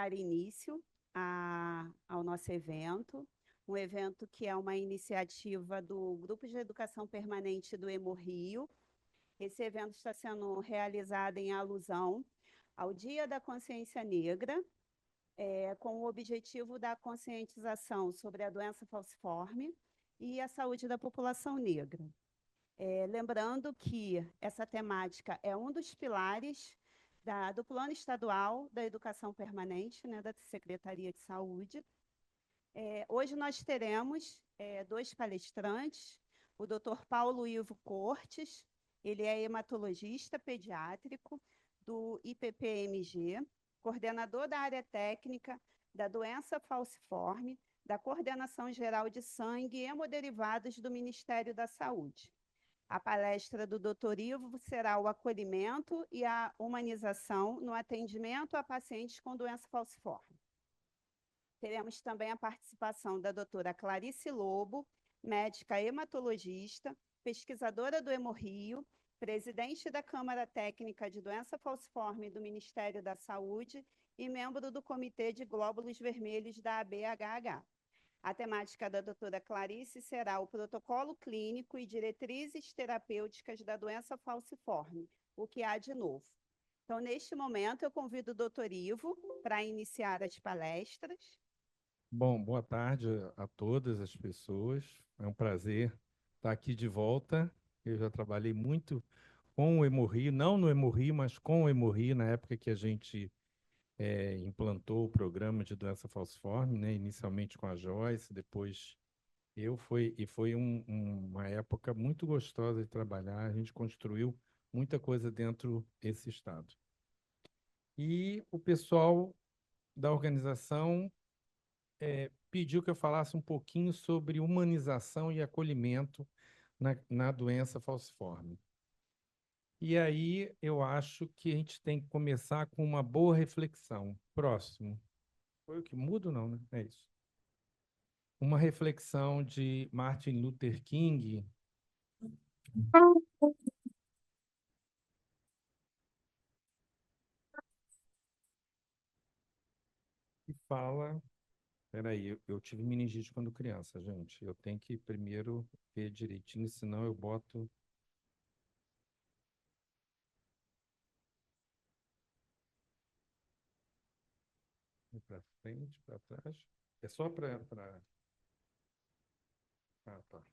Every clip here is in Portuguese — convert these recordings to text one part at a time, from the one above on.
dar início ao nosso evento, um evento que é uma iniciativa do Grupo de Educação Permanente do Hemorrio. Esse evento está sendo realizado em alusão ao Dia da Consciência Negra, com o objetivo da conscientização sobre a doença falciforme e a saúde da população negra. Lembrando que essa temática é um dos pilares do Plano Estadual da Educação Permanente, né, da Secretaria de Saúde. Hoje nós teremos dois palestrantes, o Dr. Paulo Ivo Cortes, ele é hematologista pediátrico do IPPMG, coordenador da área técnica da doença falciforme, da Coordenação Geral de Sangue e Hemoderivados do Ministério da Saúde. A palestra do Dr. Ivo será o acolhimento e a humanização no atendimento a pacientes com doença falciforme. Teremos também a participação da doutora Clarice Lobo, médica hematologista, pesquisadora do Hemorrio, presidente da Câmara Técnica de Doença Falciforme do Ministério da Saúde e membro do Comitê de Glóbulos Vermelhos da ABHH. A temática da doutora Clarice será o protocolo clínico e diretrizes terapêuticas da doença falciforme, o que há de novo. Então, neste momento, eu convido o doutor Ivo para iniciar as palestras. Bom, boa tarde a todas as pessoas. É um prazer estar aqui de volta. Eu já trabalhei muito com o Hemorrio, não no Hemorrio, mas com o Hemorrio, na época que a gente implantou o programa de doença falciforme, né? Inicialmente com a Joyce, depois foi uma época muito gostosa de trabalhar. A gente construiu muita coisa dentro desse estado. E o pessoal da organização pediu que eu falasse um pouquinho sobre humanização e acolhimento na doença falciforme. E aí eu acho que a gente tem que começar com uma boa reflexão. Próximo. Foi o que muda ou não, né? É isso. Uma reflexão de Martin Luther King, que fala... Peraí, eu tive meningite quando criança, gente. Eu tenho que primeiro ver direitinho, senão eu boto para frente, para trás. É só para... Ah, tá.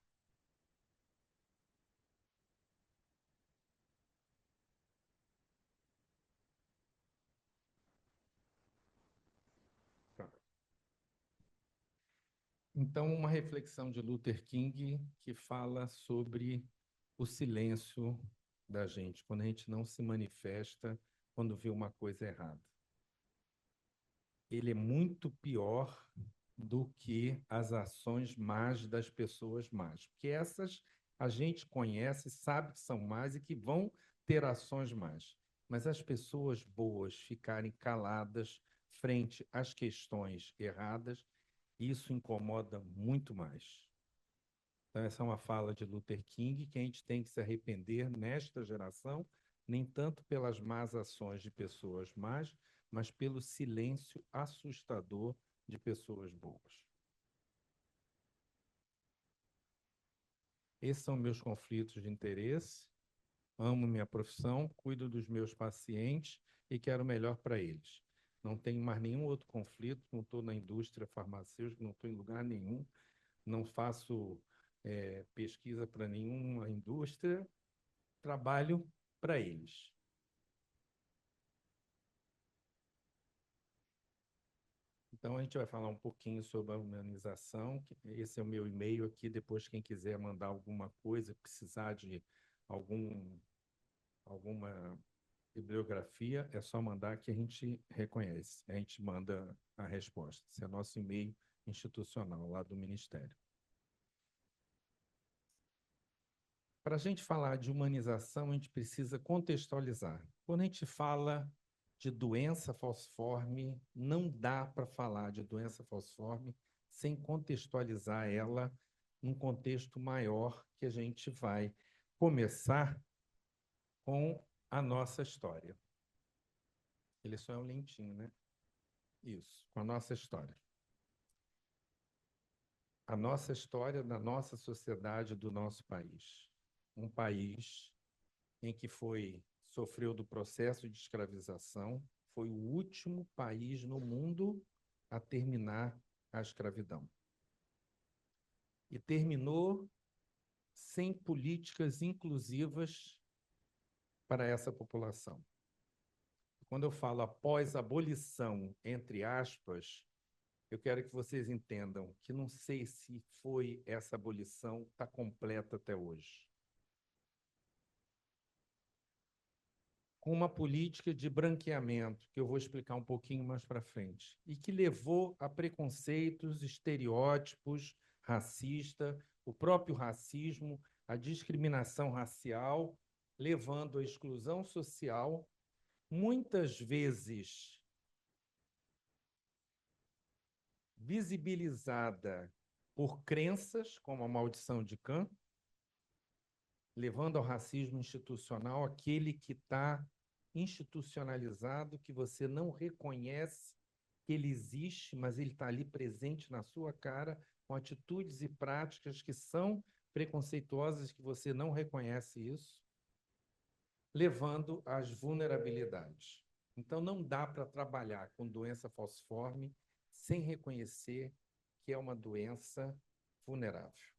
Tá. Então, uma reflexão de Luther King que fala sobre o silêncio da gente, quando a gente não se manifesta quando vê uma coisa errada. Ele é muito pior do que as ações más das pessoas más, porque essas a gente conhece, sabe que são más e que vão ter ações más. Mas as pessoas boas ficarem caladas frente às questões erradas, isso incomoda muito mais. Então, essa é uma fala de Luther King que a gente tem que se arrepender nesta geração, nem tanto pelas más ações de pessoas más, mas pelo silêncio assustador de pessoas boas. Esses são meus conflitos de interesse. Amo minha profissão, cuido dos meus pacientes e quero o melhor para eles. Não tenho mais nenhum outro conflito, não estou na indústria farmacêutica, não estou em lugar nenhum, não faço pesquisa para nenhuma indústria, trabalho para eles. Então, a gente vai falar um pouquinho sobre a humanização. Esse é o meu e-mail aqui. Depois, quem quiser mandar alguma coisa, precisar de alguma bibliografia, é só mandar que a gente reconhece. A gente manda a resposta. Esse é nosso e-mail institucional lá do Ministério. Para a gente falar de humanização, a gente precisa contextualizar. Quando a gente fala de doença falciforme, não dá para falar de doença falciforme sem contextualizar ela num contexto maior, que a gente vai começar com a nossa história. Ele só é um lentinho, né? Isso, com a nossa história. A nossa história da nossa sociedade, do nosso país. Um país em que sofreu do processo de escravização, foi o último país no mundo a terminar a escravidão. E terminou sem políticas inclusivas para essa população. Quando eu falo após a abolição, entre aspas, eu quero que vocês entendam que não sei se foi essa abolição, está completa até hoje. Com uma política de branqueamento, que eu vou explicar um pouquinho mais para frente, e que levou a preconceitos, estereótipos, racista, o próprio racismo, a discriminação racial, levando à exclusão social, muitas vezes visibilizada por crenças, como a maldição de Cã, levando ao racismo institucional, aquele que está institucionalizado, que você não reconhece que ele existe, mas ele está ali presente na sua cara, com atitudes e práticas que são preconceituosas, que você não reconhece isso, levando às vulnerabilidades. Então, não dá para trabalhar com doença falciforme sem reconhecer que é uma doença vulnerável,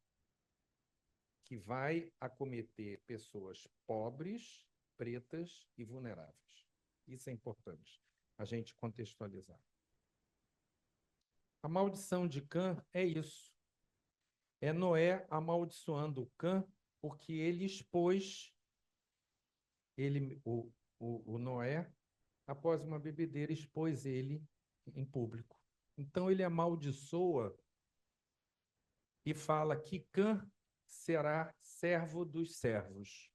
que vai acometer pessoas pobres, pretas e vulneráveis. Isso é importante, a gente contextualizar. A maldição de Cã é isso. É Noé amaldiçoando Cã porque ele expôs, o Noé, após uma bebedeira, expôs ele em público. Então ele amaldiçoa e fala que Cã será servo dos servos.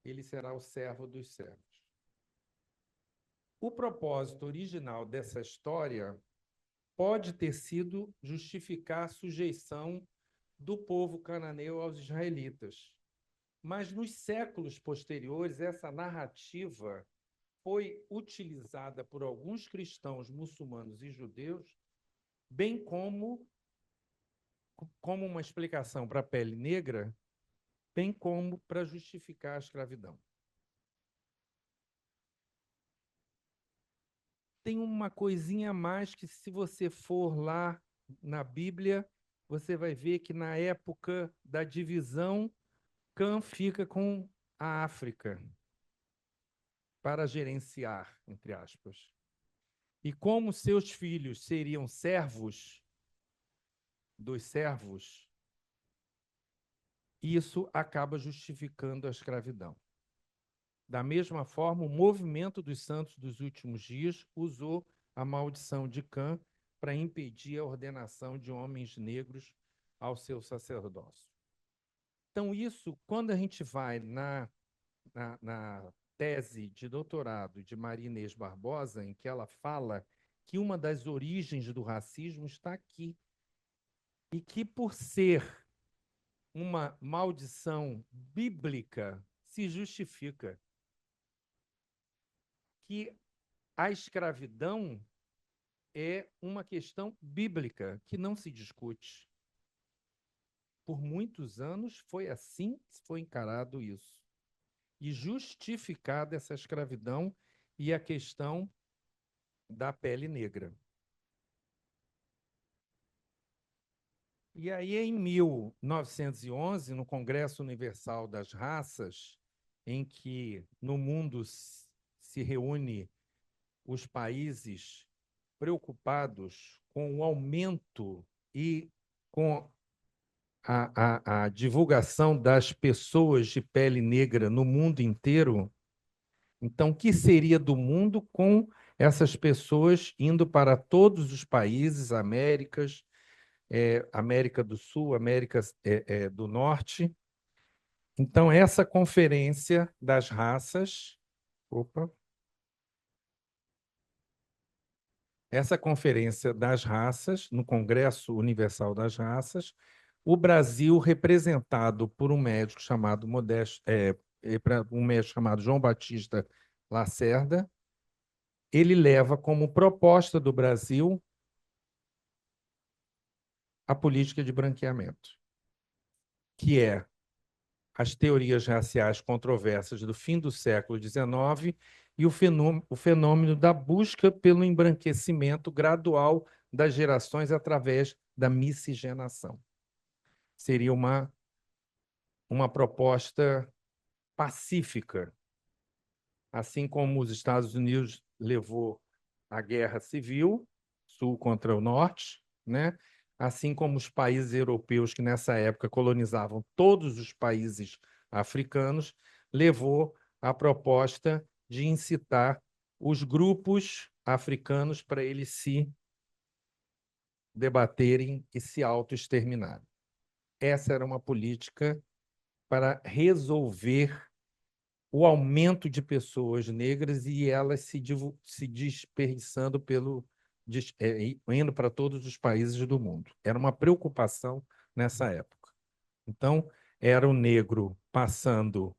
Ele será o servo dos servos. O propósito original dessa história pode ter sido justificar a sujeição do povo cananeu aos israelitas. Mas nos séculos posteriores, essa narrativa foi utilizada por alguns cristãos muçulmanos e judeus, bem como uma explicação para a pele negra, bem como para justificar a escravidão. Tem uma coisinha a mais que, se você for lá na Bíblia, você vai ver que na época da divisão, Cã fica com a África para gerenciar, entre aspas. E como seus filhos seriam servos dos servos, isso acaba justificando a escravidão. Da mesma forma, o movimento dos santos dos últimos dias usou a maldição de Cã para impedir a ordenação de homens negros ao seu sacerdócio. Então, isso, quando a gente vai na tese de doutorado de Maria Inês Barbosa, em que ela fala que uma das origens do racismo está aqui, e que, por ser uma maldição bíblica, se justifica. Que a escravidão é uma questão bíblica que não se discute. Por muitos anos foi assim que foi encarado isso. E justificada essa escravidão e a questão da pele negra. E aí, em 1911, no Congresso Universal das Raças, em que no mundo se reúne os países preocupados com o aumento e com a divulgação das pessoas de pele negra no mundo inteiro. Então, o que seria do mundo com essas pessoas indo para todos os países, Américas, América do Sul, América do Norte? Então, essa conferência das raças... Essa conferência das raças, no Congresso Universal das Raças, o Brasil, representado por um médico chamado um médico chamado João Batista Lacerda, ele leva como proposta do Brasil a política de branqueamento, que é as teorias raciais controversas do fim do século XIX e o fenômeno da busca pelo embranquecimento gradual das gerações através da miscigenação. Seria uma proposta pacífica, assim como os Estados Unidos levou a guerra civil, sul contra o norte, né? Assim como os países europeus que nessa época colonizavam todos os países africanos, levou a proposta de incitar os grupos africanos para eles se debaterem e se autoexterminarem. Essa era uma política para resolver o aumento de pessoas negras e elas se dispersando indo para todos os países do mundo. Era uma preocupação nessa época. Então, era o negro passando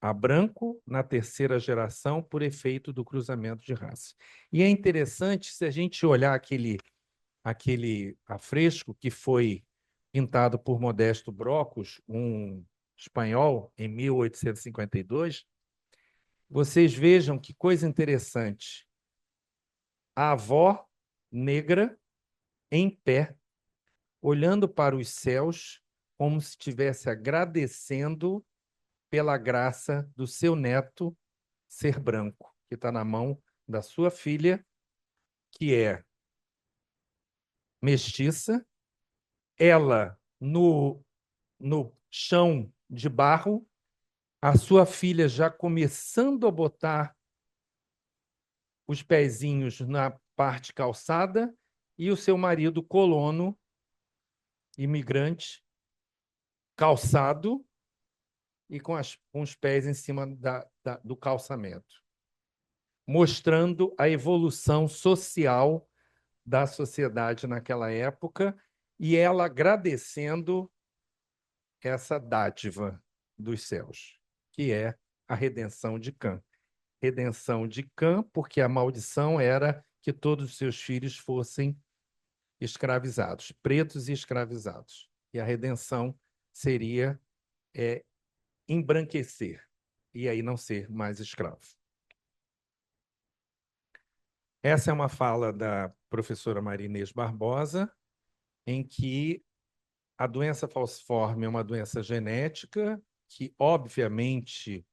a branco na terceira geração por efeito do cruzamento de raça. E é interessante, se a gente olhar aquele afresco que foi pintado por Modesto Brocos, um espanhol, em 1852, vocês vejam que coisa interessante. A avó negra em pé, olhando para os céus, como se estivesse agradecendo pela graça do seu neto ser branco, que está na mão da sua filha, que é mestiça, ela no chão de barro, a sua filha já começando a botar os pezinhos na parte calçada e o seu marido colono, imigrante, calçado e com os pés em cima do calçamento, mostrando a evolução social da sociedade naquela época e ela agradecendo essa dádiva dos céus, que é a redenção de Cã. Redenção de Cã, porque a maldição era que todos os seus filhos fossem escravizados, pretos e escravizados. E a redenção seria embranquecer, e aí não ser mais escravo. Essa é uma fala da professora Maria Inês Barbosa, em que a doença falciforme é uma doença genética que, obviamente,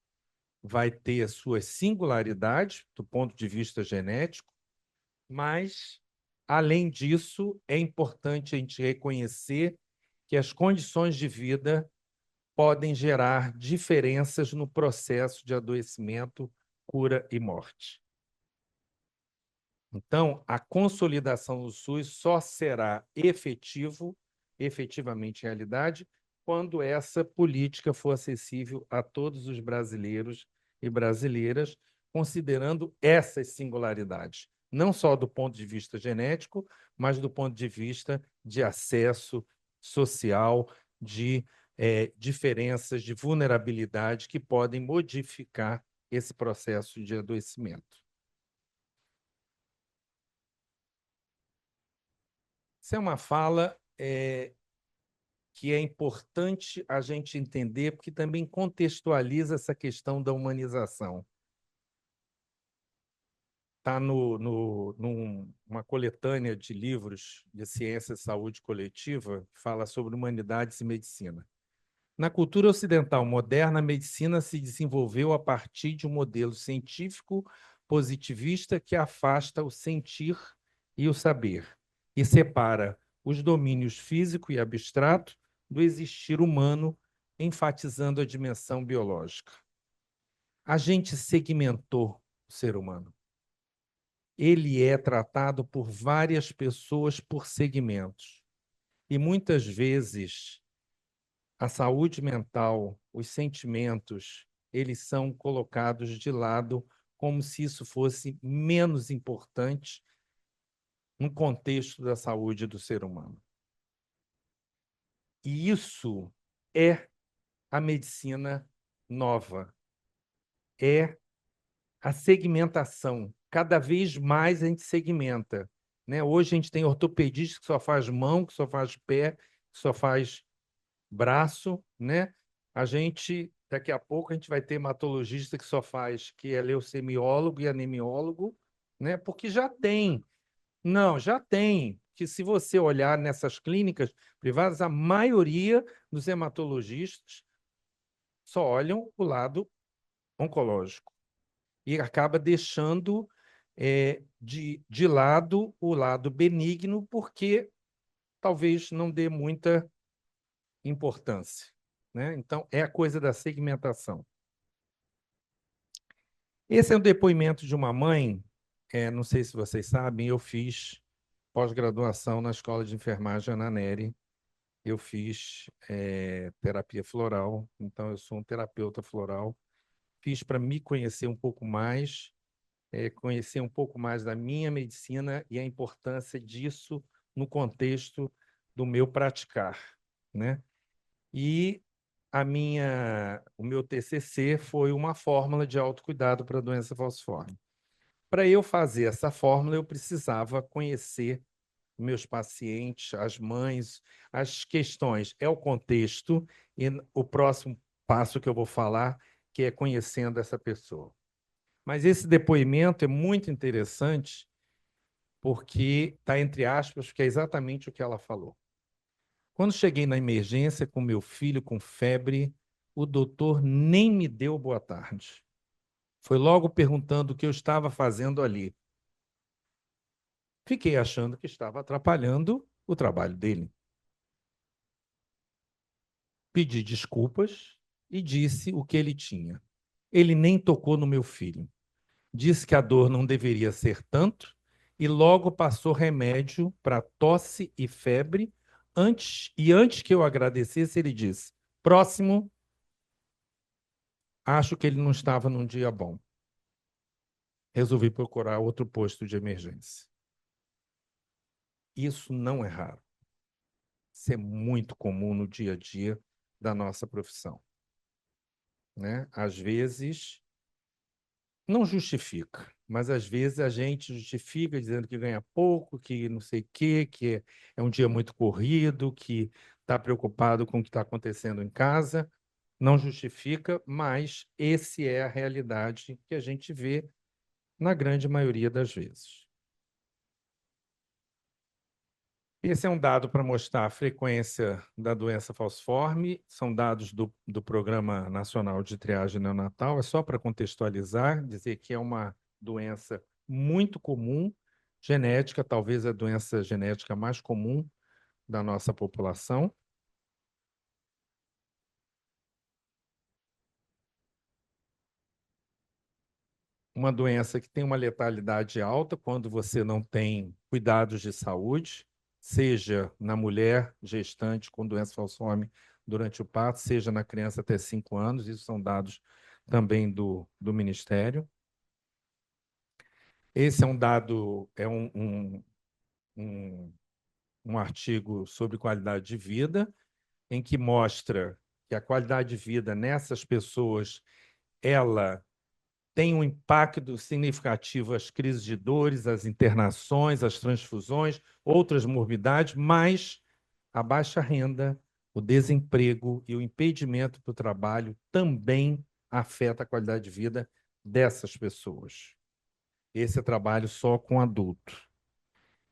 vai ter suas singularidades do ponto de vista genético, mas, além disso, é importante a gente reconhecer que as condições de vida podem gerar diferenças no processo de adoecimento, cura e morte. Então, a consolidação do SUS só será efetivamente realidade, quando essa política for acessível a todos os brasileiros e brasileiras, considerando essas singularidades, não só do ponto de vista genético, mas do ponto de vista de acesso social, de diferenças de vulnerabilidade que podem modificar esse processo de adoecimento. Essa é uma fala que é importante a gente entender, porque também contextualiza essa questão da humanização. Está numa coletânea de livros de ciência e saúde coletiva que fala sobre humanidades e medicina. Na cultura ocidental moderna, a medicina se desenvolveu a partir de um modelo científico positivista que afasta o sentir e o saber e separa os domínios físico e abstrato do existir humano, enfatizando a dimensão biológica. A gente segmentou o ser humano. Ele é tratado por várias pessoas por segmentos. E muitas vezes a saúde mental, os sentimentos, eles são colocados de lado como se isso fosse menos importante no contexto da saúde do ser humano. E isso é a medicina nova, é a segmentação cada vez mais a gente segmenta, né? Hoje a gente tem ortopedista que só faz mão, que só faz pé, que só faz braço, né? Daqui a pouco, a gente vai ter hematologista que só faz, que é leucemiólogo e anemiólogo, né? Porque já tem. Não, já tem. Que se você olhar nessas clínicas privadas, a maioria dos hematologistas só olham o lado oncológico e acaba deixando de lado o lado benigno, porque talvez não dê muita importância, né? Então, é a coisa da segmentação. Esse é um depoimento de uma mãe, não sei se vocês sabem, eu fiz pós-graduação na Escola de Enfermagem Ana Nery, eu fiz terapia floral, então eu sou um terapeuta floral, fiz para me conhecer um pouco mais, conhecer um pouco mais da minha medicina e a importância disso no contexto do meu praticar, né? E o meu TCC foi uma fórmula de autocuidado para a doença falciforme. Para eu fazer essa fórmula, eu precisava conhecer meus pacientes, as mães, as questões. É o contexto e o próximo passo que eu vou falar, que é conhecendo essa pessoa. Mas esse depoimento é muito interessante porque está entre aspas, que é exatamente o que ela falou. Quando cheguei na emergência com meu filho com febre, o doutor nem me deu boa tarde. Foi logo perguntando o que eu estava fazendo ali. Fiquei achando que estava atrapalhando o trabalho dele. Pedi desculpas e disse o que ele tinha. Ele nem tocou no meu filho. Disse que a dor não deveria ser tanto e logo passou remédio para tosse e febre. Antes que eu agradecesse, ele disse: próximo. Acho que ele não estava num dia bom. Resolvi procurar outro posto de emergência. Isso não é raro. Isso é muito comum no dia a dia da nossa profissão, né? Às vezes, não justifica, mas às vezes a gente justifica dizendo que ganha pouco, que não sei o quê, que é um dia muito corrido, que está preocupado com o que está acontecendo em casa. Não justifica, mas esse é a realidade que a gente vê na grande maioria das vezes. Esse é um dado para mostrar a frequência da doença falciforme, são dados do Programa Nacional de Triagem Neonatal, é só para contextualizar, dizer que é uma doença muito comum, genética, talvez a doença genética mais comum da nossa população. Uma doença que tem uma letalidade alta quando você não tem cuidados de saúde, seja na mulher gestante com doença falciforme durante o parto, seja na criança até 5 anos, isso são dados também do Ministério. Esse é um dado, um artigo sobre qualidade de vida, em que mostra que a qualidade de vida nessas pessoas, ela tem um impacto significativo as crises de dores, as internações, as transfusões, outras morbidades, mas a baixa renda, o desemprego e o impedimento do trabalho também afeta a qualidade de vida dessas pessoas. Esse é trabalho só com adulto.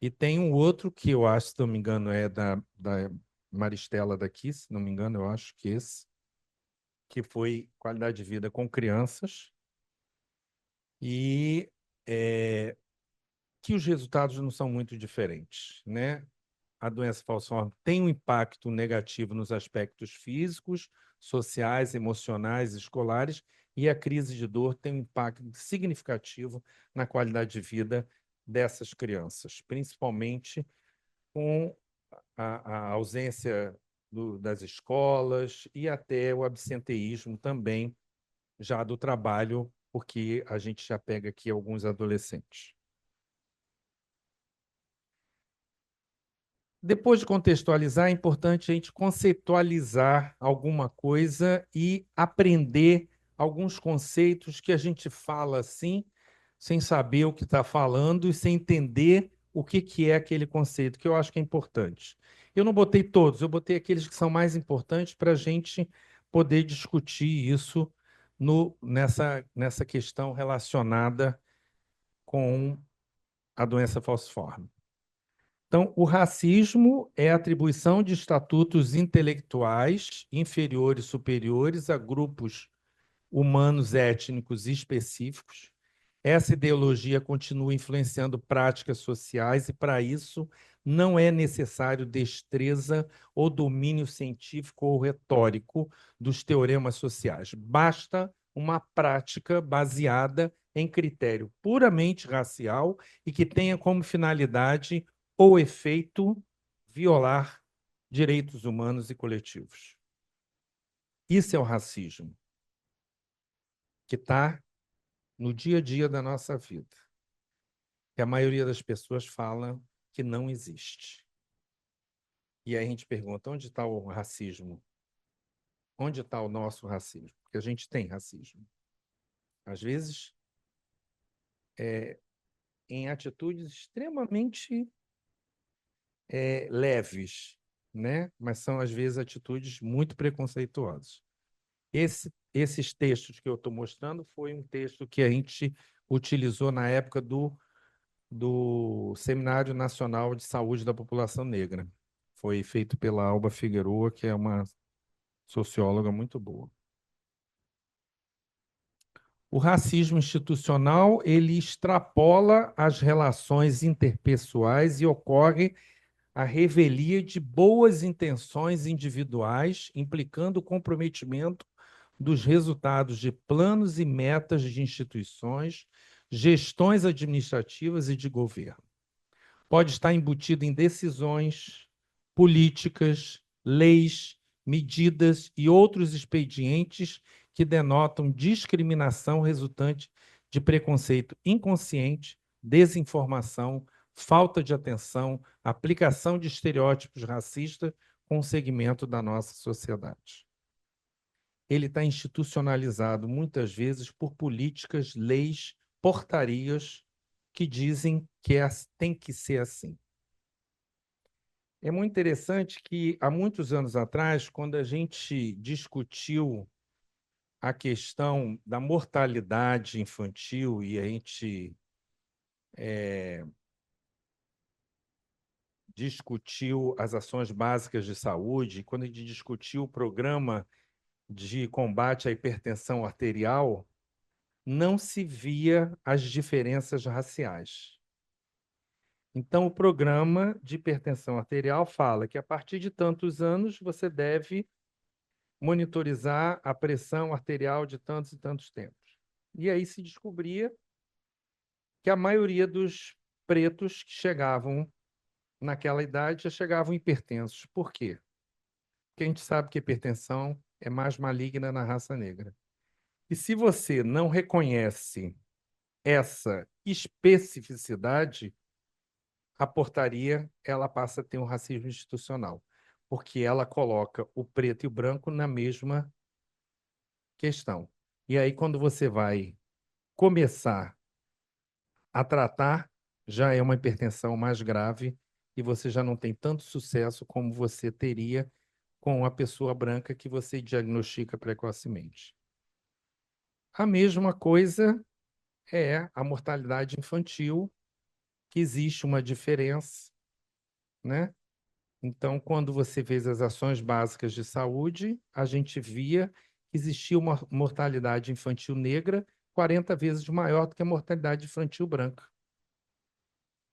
E tem um outro que eu acho, se não me engano, é da Maristela daqui, se não me engano, eu acho que esse, que foi qualidade de vida com crianças, e que os resultados não são muito diferentes, né? A doença falciforme tem um impacto negativo nos aspectos físicos, sociais, emocionais, escolares, e a crise de dor tem um impacto significativo na qualidade de vida dessas crianças, principalmente com a ausência das escolas e até o absenteísmo também já do trabalho, porque a gente já pega aqui alguns adolescentes. Depois de contextualizar, é importante a gente conceitualizar alguma coisa e aprender alguns conceitos que a gente fala assim, sem saber o que está falando e sem entender o que é aquele conceito, que eu acho que é importante. Eu não botei todos, eu botei aqueles que são mais importantes para a gente poder discutir isso nessa questão relacionada com a doença falciforme. Então, o racismo é a atribuição de estatutos intelectuais inferiores e superiores a grupos humanos étnicos específicos. Essa ideologia continua influenciando práticas sociais e, para isso, não é necessário destreza ou domínio científico ou retórico dos teoremas sociais. Basta uma prática baseada em critério puramente racial e que tenha como finalidade ou efeito violar direitos humanos e coletivos. Isso é o racismo, que está no dia a dia da nossa vida, que a maioria das pessoas fala que não existe. E aí a gente pergunta, onde está o racismo? Onde está o nosso racismo? Porque a gente tem racismo. Às vezes, em atitudes extremamente leves, né? Mas são, às vezes, atitudes muito preconceituosas. Esses textos que eu estou mostrando foi um texto que a gente utilizou na época do Seminário Nacional de Saúde da População Negra. Foi feito pela Alba Figueroa, que é uma socióloga muito boa. O racismo institucional, ele extrapola as relações interpessoais e ocorre a revelia de boas intenções individuais, implicando o comprometimento dos resultados de planos e metas de instituições, gestões administrativas e de governo. Pode estar embutido em decisões políticas, leis, medidas e outros expedientes que denotam discriminação resultante de preconceito inconsciente, desinformação, falta de atenção, aplicação de estereótipos racistas com o segmento da nossa sociedade. Ele está institucionalizado muitas vezes por políticas, leis, portarias que dizem que tem que ser assim. É muito interessante que, há muitos anos atrás, quando a gente discutiu a questão da mortalidade infantil e a gente discutiu as ações básicas de saúde, quando a gente discutiu o programa de combate à hipertensão arterial, não se via as diferenças raciais. Então, o programa de hipertensão arterial fala que a partir de tantos anos você deve monitorizar a pressão arterial de tantos e tantos tempos. E aí se descobria que a maioria dos pretos que chegavam naquela idade já chegavam hipertensos. Por quê? Porque a gente sabe que a hipertensão é mais maligna na raça negra. E se você não reconhece essa especificidade, a portaria ela passa a ter um racismo institucional, porque ela coloca o preto e o branco na mesma questão. E aí, quando você vai começar a tratar, já é uma hipertensão mais grave e você já não tem tanto sucesso como você teria com a pessoa branca que você diagnostica precocemente. A mesma coisa é a mortalidade infantil, que existe uma diferença, né? Então, quando você fez as ações básicas de saúde, a gente via que existia uma mortalidade infantil negra 40 vezes maior do que a mortalidade infantil branca.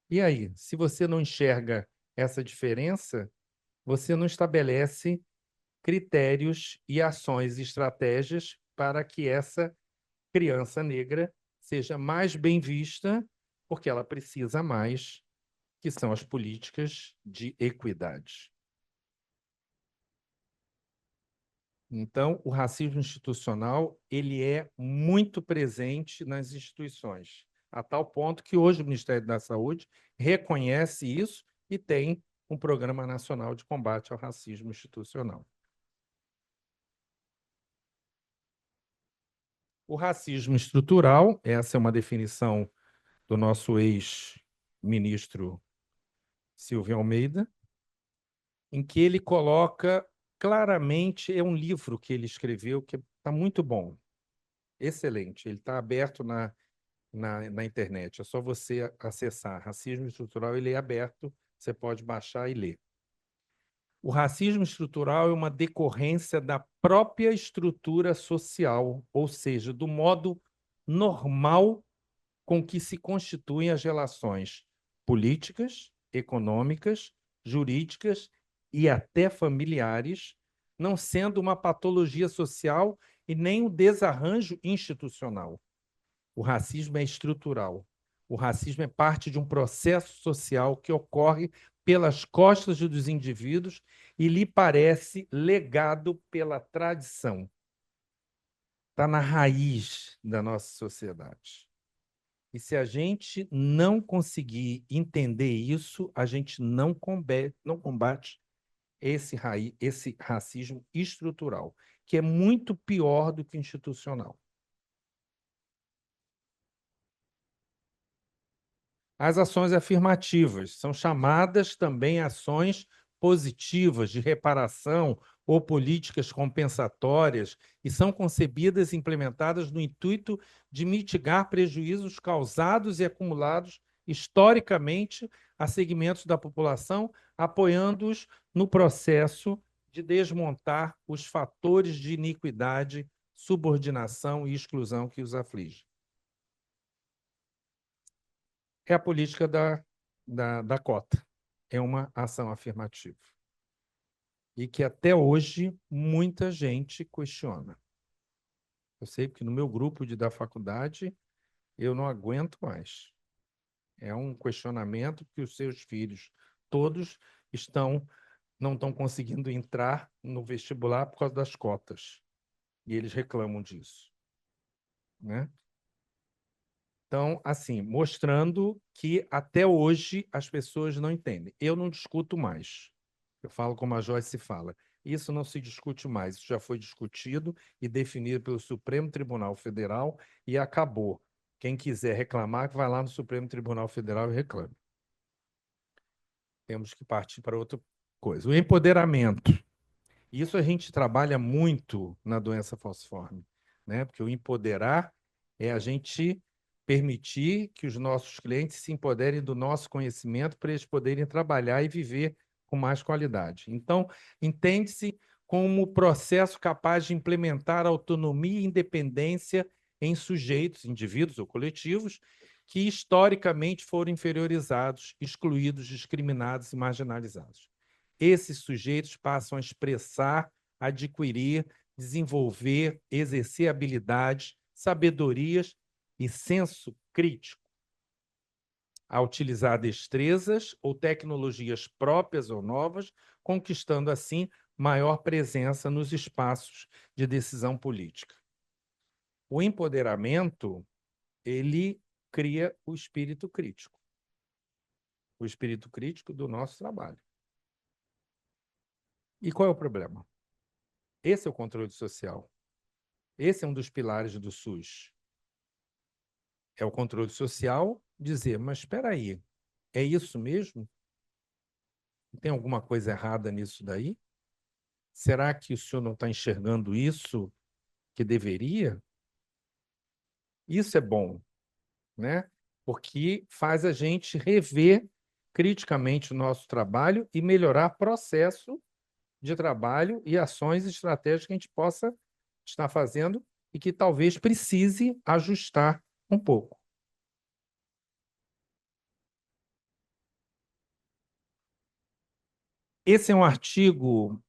E aí, se você não enxerga essa diferença, você não estabelece critérios e ações e estratégias para que essa criança negra seja mais bem vista, porque ela precisa mais, que são as políticas de equidade. Então, o racismo institucional, ele é muito presente nas instituições, a tal ponto que hoje o Ministério da Saúde reconhece isso e tem um Programa Nacional de Combate ao Racismo Institucional. O racismo estrutural, essa é uma definição do nosso ex-ministro Silvio Almeida, em que ele coloca claramente, é um livro que ele escreveu que está muito bom, excelente, ele está aberto na internet, é só você acessar. Racismo Estrutural, ele é aberto, você pode baixar e ler. O racismo estrutural é uma decorrência da própria estrutura social, ou seja, do modo normal com que se constituem as relações políticas, econômicas, jurídicas e até familiares, não sendo uma patologia social e nem um desarranjo institucional. O racismo é estrutural. O racismo é parte de um processo social que ocorre pelas costas dos indivíduos e lhe parece legado pela tradição. Está na raiz da nossa sociedade. E se a gente não conseguir entender isso, a gente não combate esse racismo estrutural, que é muito pior do que institucional. As ações afirmativas são chamadas também ações positivas de reparação ou políticas compensatórias e são concebidas e implementadas no intuito de mitigar prejuízos causados e acumulados historicamente a segmentos da população, apoiando-os no processo de desmontar os fatores de iniquidade, subordinação e exclusão que os afligem. É a política da cota. É uma ação afirmativa. E que até hoje muita gente questiona. Eu sei que no meu grupo da faculdade eu não aguento mais. É um questionamento que os seus filhos todos não estão conseguindo entrar no vestibular por causa das cotas. E eles reclamam disso, né? Então, assim, mostrando que até hoje as pessoas não entendem. Eu não discuto mais. Eu falo como a Joyce fala. Isso não se discute mais. Isso já foi discutido e definido pelo Supremo Tribunal Federal e acabou. Quem quiser reclamar, que vai lá no Supremo Tribunal Federal e reclame. Temos que partir para outra coisa. O empoderamento. Isso a gente trabalha muito na doença falciforme, né? Porque o empoderar é a gente permitir que os nossos clientes se empoderem do nosso conhecimento para eles poderem trabalhar e viver com mais qualidade. Então, entende-se como processo capaz de implementar autonomia e independência em sujeitos, indivíduos ou coletivos, que historicamente foram inferiorizados, excluídos, discriminados e marginalizados. Esses sujeitos passam a expressar, adquirir, desenvolver, exercer habilidades, sabedorias e senso crítico, a utilizar destrezas ou tecnologias próprias ou novas, conquistando assim maior presença nos espaços de decisão política. O empoderamento, ele cria o espírito crítico do nosso trabalho. E qual é o problema? Esse é o controle social. Esse é um dos pilares do SUS. É o controle social dizer, mas espera aí, é isso mesmo? Tem alguma coisa errada nisso daí? Será que o senhor não está enxergando isso que deveria? Isso é bom, né? Porque faz a gente rever criticamente o nosso trabalho e melhorar processo de trabalho e ações estratégicas que a gente possa estar fazendo e que talvez precise ajustar um pouco. Esse é um artigo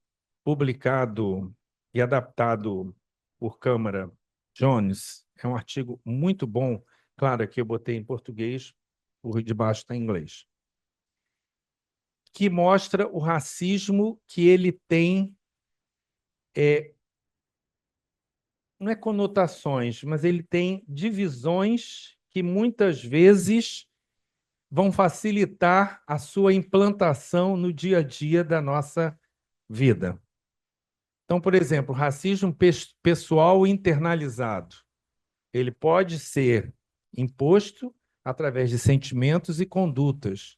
publicado e adaptado por Câmara Jones. É um artigo muito bom. Claro, aqui eu botei em português, por debaixo está em inglês. Que mostra o racismo que ele tem, não é conotações, mas ele tem divisões que muitas vezes vão facilitar a sua implantação no dia a dia da nossa vida. Então, por exemplo, racismo pessoal internalizado. Ele pode ser imposto, através de sentimentos e condutas.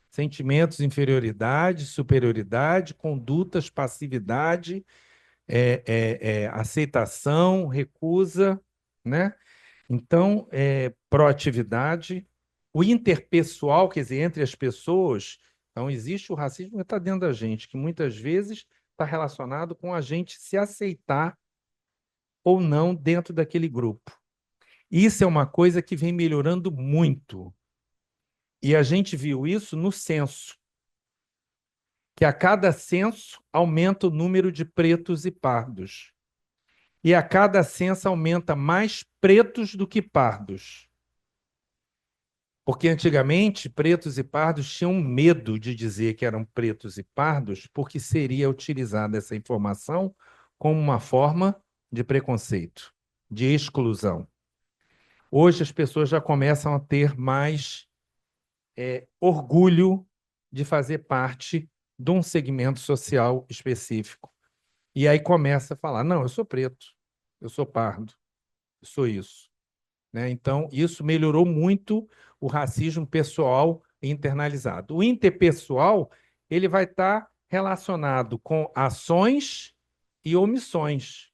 Sentimentos, inferioridade, superioridade, condutas, passividade, aceitação, recusa, né? Então, proatividade, o interpessoal, quer dizer, entre as pessoas. Então, existe o racismo que está dentro da gente, que muitas vezes está relacionado com a gente se aceitar ou não dentro daquele grupo. Isso é uma coisa que vem melhorando muito. E a gente viu isso no censo, que a cada censo aumenta o número de pretos e pardos. E a cada censo aumenta mais pretos do que pardos. Porque antigamente pretos e pardos tinham medo de dizer que eram pretos e pardos, porque seria utilizada essa informação como uma forma de preconceito, de exclusão. Hoje as pessoas já começam a ter mais orgulho de fazer parte de um segmento social específico. E aí começa a falar: não, eu sou preto, eu sou pardo, eu sou isso. Né? Então, isso melhorou muito o racismo pessoal internalizado. O interpessoal, ele vai estar relacionado com ações e omissões.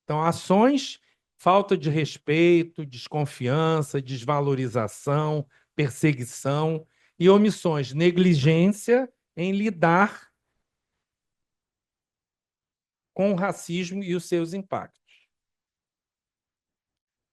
Então, ações, falta de respeito, desconfiança, desvalorização, perseguição, e omissões, negligência em lidar com o racismo e os seus impactos.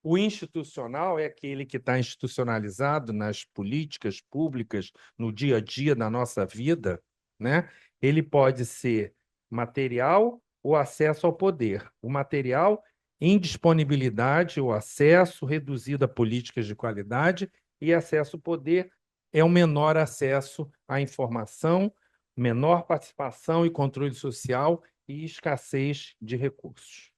O institucional é aquele que está institucionalizado nas políticas públicas, no dia a dia da nossa vida, né? Ele pode ser material ou acesso ao poder. O material, indisponibilidade ou acesso reduzido a políticas de qualidade, e acesso ao poder é o menor acesso à informação, menor participação e controle social e escassez de recursos.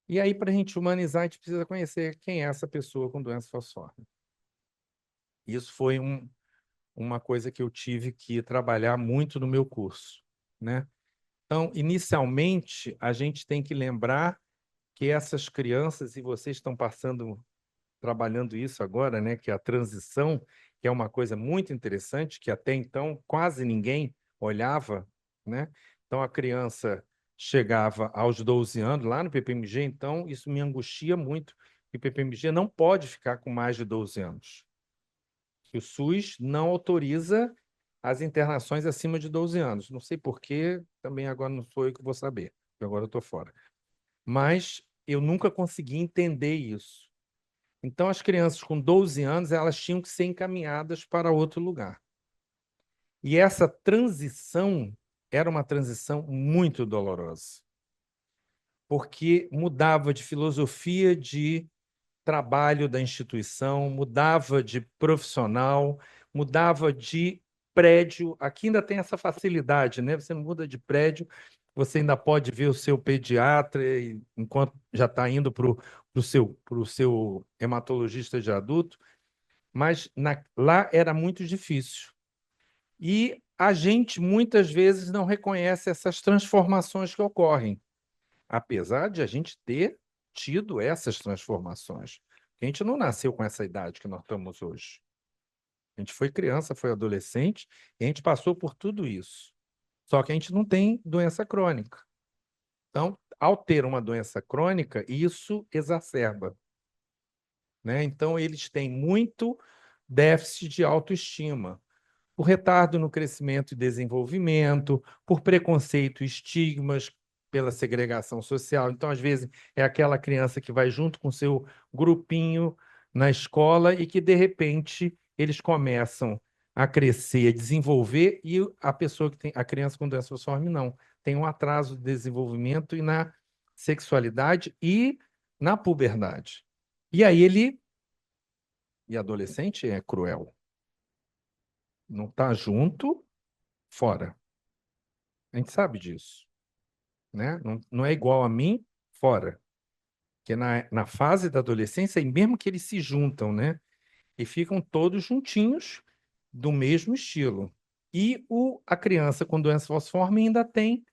E aí, para a gente humanizar, a gente precisa conhecer quem é essa pessoa com doença falciforme. Isso foi uma coisa que eu tive que trabalhar muito no meu curso, né? Então, inicialmente, a gente tem que lembrar que essas crianças, e vocês estão trabalhando isso agora, né? Que é a transição, que é uma coisa muito interessante, que até então quase ninguém olhava, né? Então, a criança chegava aos 12 anos, lá no PPMG, então isso me angustia muito, que o PPMG não pode ficar com mais de 12 anos. Que o SUS não autoriza as internações acima de 12 anos. Não sei por quê, também agora não sou eu que vou saber, porque agora eu estou fora. Mas eu nunca consegui entender isso. Então, as crianças com 12 anos, elas tinham que ser encaminhadas para outro lugar. E essa transição era uma transição muito dolorosa, porque mudava de filosofia de trabalho da instituição, mudava de profissional, mudava de prédio. Aqui ainda tem essa facilidade, né? Você muda de prédio, você ainda pode ver o seu pediatra enquanto já está indo para o seu hematologista de adulto, mas lá era muito difícil. E a gente muitas vezes não reconhece essas transformações que ocorrem, apesar de a gente ter tido essas transformações. A gente não nasceu com essa idade que nós estamos hoje. A gente foi criança, foi adolescente, e a gente passou por tudo isso. Só que a gente não tem doença crônica. Então, ao ter uma doença crônica, isso exacerba, né? Então, eles têm muito déficit de autoestima, por retardo no crescimento e desenvolvimento, por preconceito e estigmas, pela segregação social. Então, às vezes, é aquela criança que vai junto com seu grupinho na escola e que, de repente, eles começam a crescer, a desenvolver, e a pessoa que tem, a criança com doença falciforme, não. Tem um atraso de desenvolvimento e na sexualidade e na puberdade. E aí e adolescente é cruel. Não está junto, fora. A gente sabe disso, né? Não é igual a mim, fora. Que na fase da adolescência, e mesmo que eles se juntam, né? E ficam todos juntinhos, do mesmo estilo. E a criança com doença falciforme ainda tem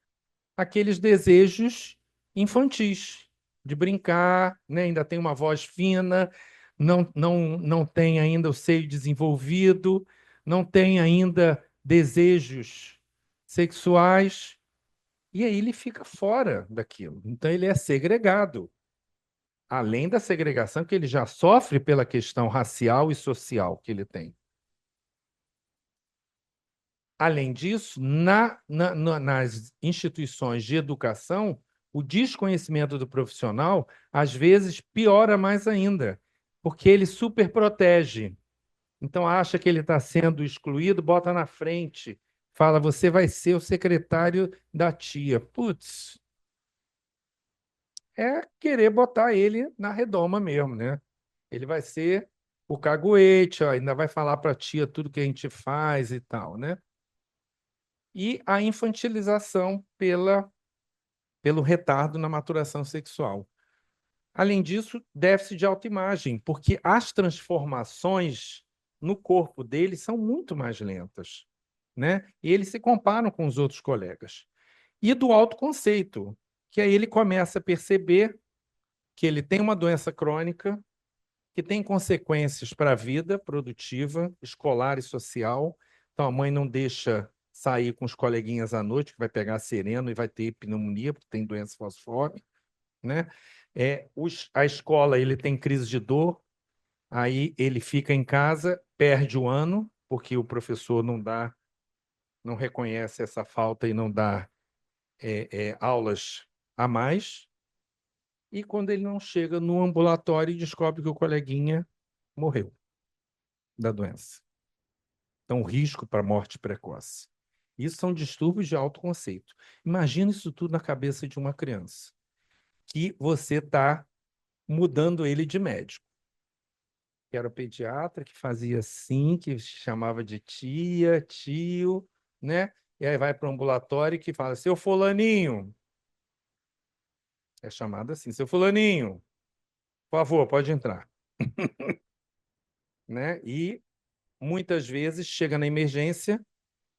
aqueles desejos infantis. de brincar, né? Ainda tem uma voz fina, não tem ainda o seio desenvolvido, não tem ainda desejos sexuais, e aí ele fica fora daquilo. Então ele é segregado, além da segregação que ele já sofre pela questão racial e social que ele tem. Além disso, nas instituições de educação, o desconhecimento do profissional, às vezes, piora mais ainda, porque ele superprotege. Então, acha que ele está sendo excluído, bota na frente, fala: você vai ser o secretário da tia. Putz, é querer botar ele na redoma mesmo, né? Ele vai ser o caguete, ó, ainda vai falar para a tia tudo que a gente faz e tal, né? E a infantilização pelo retardo na maturação sexual. Além disso, déficit de autoimagem, porque as transformações no corpo dele são muito mais lentas, né? E eles se comparam com os outros colegas. E do autoconceito, que aí ele começa a perceber que ele tem uma doença crônica, que tem consequências para a vida produtiva, escolar e social. Então, a mãe não deixa sair com os coleguinhas à noite, que vai pegar sereno e vai ter pneumonia, porque tem doença falciforme, né? A escola, ele tem crise de dor, aí ele fica em casa, perde o ano, porque o professor não reconhece essa falta e não dá aulas a mais. E quando ele não chega no ambulatório e descobre que o coleguinha morreu da doença. Então, risco para morte precoce. Isso são distúrbios de autoconceito. Imagina isso tudo na cabeça de uma criança, que você está mudando ele de médico. Que era o pediatra que fazia assim, que chamava de tia, tio, né? E aí vai para o ambulatório que fala: seu fulaninho, é chamado assim, seu fulaninho, por favor, pode entrar, né? E muitas vezes chega na emergência,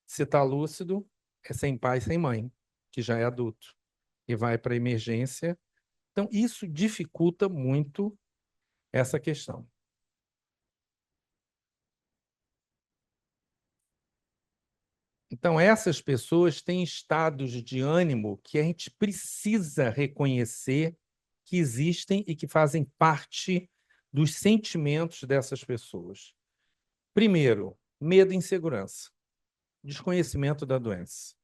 se está lúcido, é sem pai, sem mãe, que já é adulto, e vai para a emergência. Então, isso dificulta muito essa questão. Então, essas pessoas têm estados de ânimo que a gente precisa reconhecer que existem e que fazem parte dos sentimentos dessas pessoas. Primeiro, medo e insegurança, desconhecimento da doença.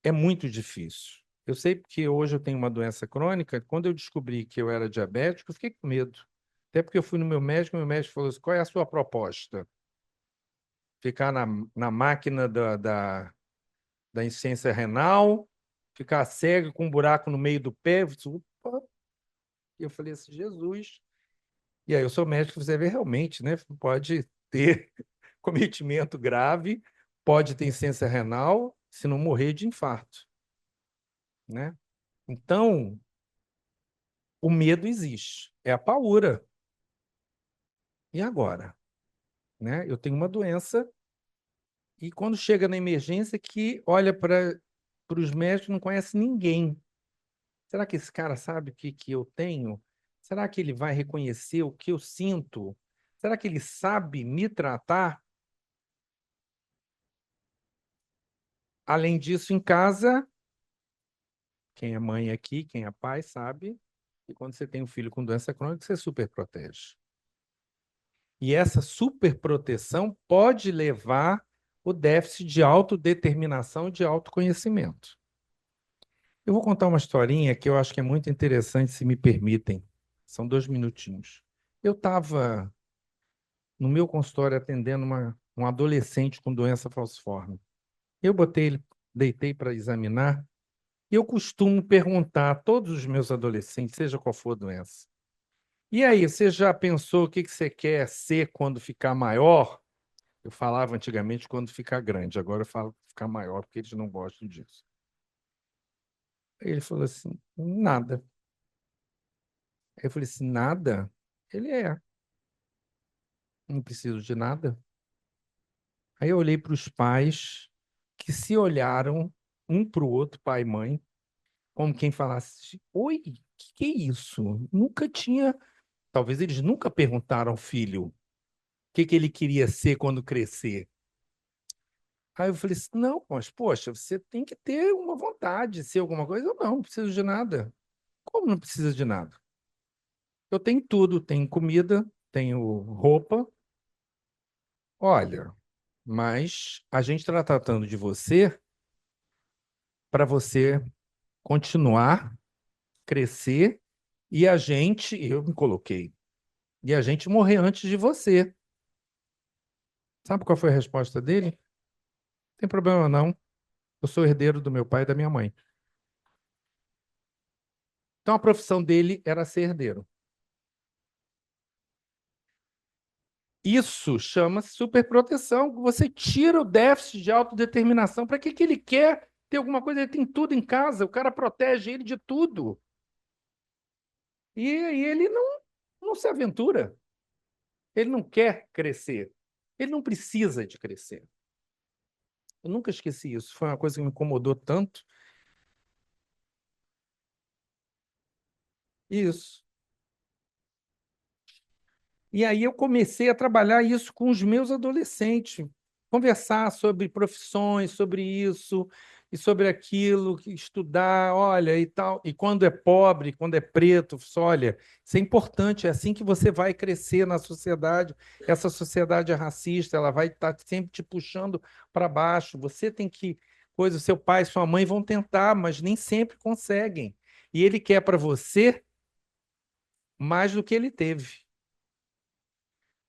É muito difícil. Eu sei porque hoje eu tenho uma doença crônica. Quando eu descobri que eu era diabético, eu fiquei com medo. Até porque eu fui no meu médico falou assim: qual é a sua proposta? Ficar na máquina da insuficiência renal, ficar cego com um buraco no meio do pé. Opa! E eu falei assim: Jesus. E aí eu sou médico, você vê realmente, né? Pode ter cometimento grave, pode ter insuficiência renal, se não morrer de infarto, né? Então, o medo existe, é a paura. E agora? Né? Eu tenho uma doença e quando chega na emergência que olha para os médicos não conhece ninguém. Será que esse cara sabe o que eu tenho? Será que ele vai reconhecer o que eu sinto? Será que ele sabe me tratar? Além disso, em casa, quem é mãe aqui, quem é pai, sabe que quando você tem um filho com doença crônica, você super protege. E essa superproteção pode levar o déficit de autodeterminação e de autoconhecimento. Eu vou contar uma historinha que eu acho que é muito interessante, se me permitem. São 2 minutinhos. Eu estava no meu consultório atendendo um adolescente com doença falciforme. Eu botei ele, deitei para examinar, e eu costumo perguntar a todos os meus adolescentes, seja qual for a doença: e aí, você já pensou o que você quer ser quando ficar maior? Eu falava antigamente quando ficar grande, agora eu falo ficar maior, porque eles não gostam disso. Aí ele falou assim: nada. Aí eu falei assim: nada? Ele não preciso de nada. Aí eu olhei para os pais que se olharam um para o outro, pai e mãe, como quem falasse, oi, que é isso? Nunca tinha, talvez eles nunca perguntaram ao filho o que ele queria ser quando crescer. Aí eu falei assim, não, mas poxa, você tem que ter uma vontade de ser alguma coisa. Eu não preciso de nada. Como não precisa de nada? Eu tenho tudo, tenho comida, tenho roupa. Olha, mas a gente está tratando de você para você continuar, crescer e a gente, eu me coloquei, e a gente morrer antes de você. Sabe qual foi a resposta dele? Não tem problema não, eu sou herdeiro do meu pai e da minha mãe. Então a profissão dele era ser herdeiro. Isso chama-se superproteção. Você tira o déficit de autodeterminação. Para que ele quer ter alguma coisa? Ele tem tudo em casa, o cara protege ele de tudo. E ele não se aventura. Ele não quer crescer. Ele não precisa de crescer. Eu nunca esqueci isso. Foi uma coisa que me incomodou tanto. Isso. E aí eu comecei a trabalhar isso com os meus adolescentes, conversar sobre profissões, sobre isso e sobre aquilo, estudar, olha, e tal. E quando é pobre, quando é preto, olha, isso é importante, é assim que você vai crescer na sociedade. Essa sociedade é racista, ela vai estar sempre te puxando para baixo. Você tem que, coisa, seu pai, sua mãe vão tentar, mas nem sempre conseguem. E ele quer para você mais do que ele teve.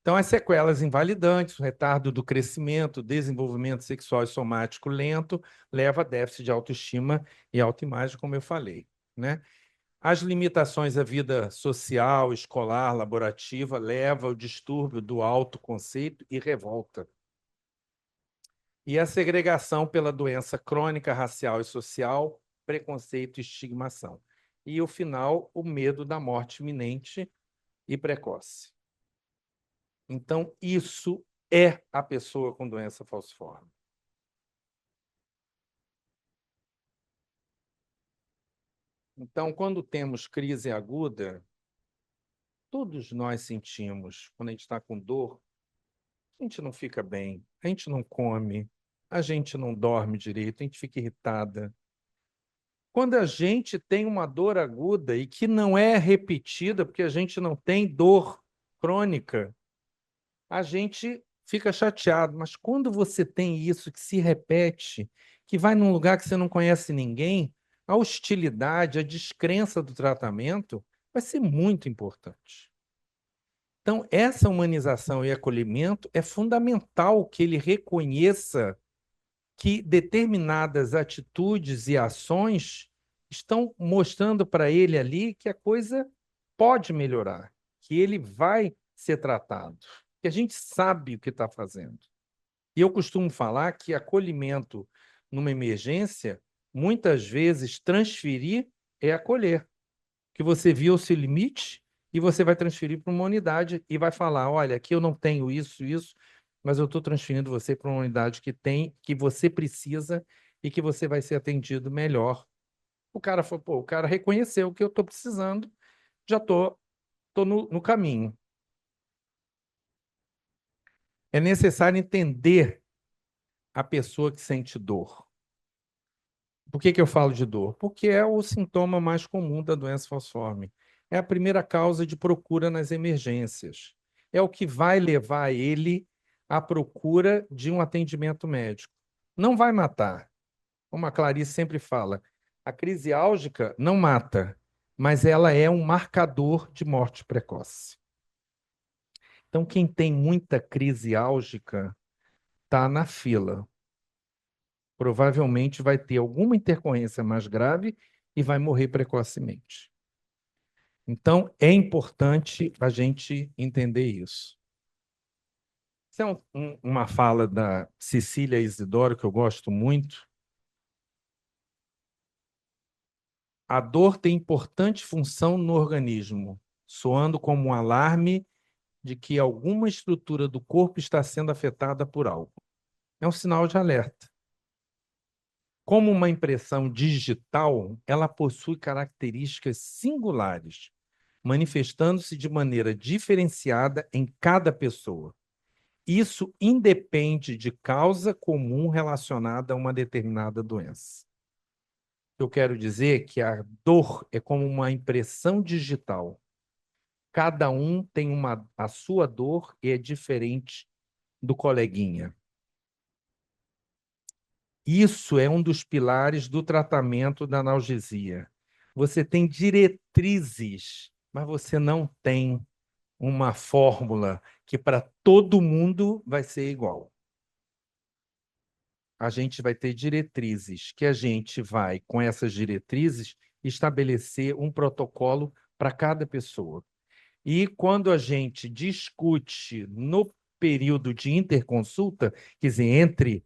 Então, as sequelas invalidantes, o retardo do crescimento, desenvolvimento sexual e somático lento, leva a déficit de autoestima e autoimagem, como eu falei, né? As limitações à vida social, escolar, laborativa, levam ao distúrbio do autoconceito e revolta. E a segregação pela doença crônica, racial e social, preconceito e estigmação. E, o final, o medo da morte iminente e precoce. Então, isso é a pessoa com doença falciforme. Então, quando temos crise aguda, todos nós sentimos, quando a gente está com dor, a gente não fica bem, a gente não come, a gente não dorme direito, a gente fica irritada. Quando a gente tem uma dor aguda e que não é repetida, porque a gente não tem dor crônica, a gente fica chateado. Mas quando você tem isso que se repete, que vai num lugar que você não conhece ninguém, a hostilidade, a descrença do tratamento vai ser muito importante. Então, essa humanização e acolhimento é fundamental que ele reconheça que determinadas atitudes e ações estão mostrando para ele ali que a coisa pode melhorar, que ele vai ser tratado, que a gente sabe o que está fazendo. E eu costumo falar que acolhimento numa emergência, muitas vezes transferir é acolher, que você viu o seu limite e você vai transferir para uma unidade e vai falar, olha, aqui eu não tenho isso, mas eu estou transferindo você para uma unidade que tem, que você precisa e que você vai ser atendido melhor. O cara falou, pô, o cara reconheceu o que eu estou precisando, já tô no caminho. É necessário entender a pessoa que sente dor. Por que eu falo de dor? Porque é o sintoma mais comum da doença falciforme. É a primeira causa de procura nas emergências. É o que vai levar ele à procura de um atendimento médico. Não vai matar. Como a Clarice sempre fala, a crise álgica não mata, mas ela é um marcador de morte precoce. Então, quem tem muita crise álgica está na fila. Provavelmente vai ter alguma intercorrência mais grave e vai morrer precocemente. Então, é importante a gente entender isso. Essa é uma fala da Cecília Isidoro que eu gosto muito. A dor tem importante função no organismo, soando como um alarme de que alguma estrutura do corpo está sendo afetada por algo. É um sinal de alerta. como uma impressão digital, ela possui características singulares, manifestando-se de maneira diferenciada em cada pessoa. Isso independe de causa comum relacionada a uma determinada doença. Eu quero dizer que a dor é como uma impressão digital. Cada um tem a sua dor e é diferente do coleguinha. Isso é um dos pilares do tratamento da analgesia. Você tem diretrizes, mas você não tem uma fórmula que para todo mundo vai ser igual. A gente vai ter diretrizes, que a gente vai, com essas diretrizes, estabelecer um protocolo para cada pessoa. E quando a gente discute no período de interconsulta, quer dizer,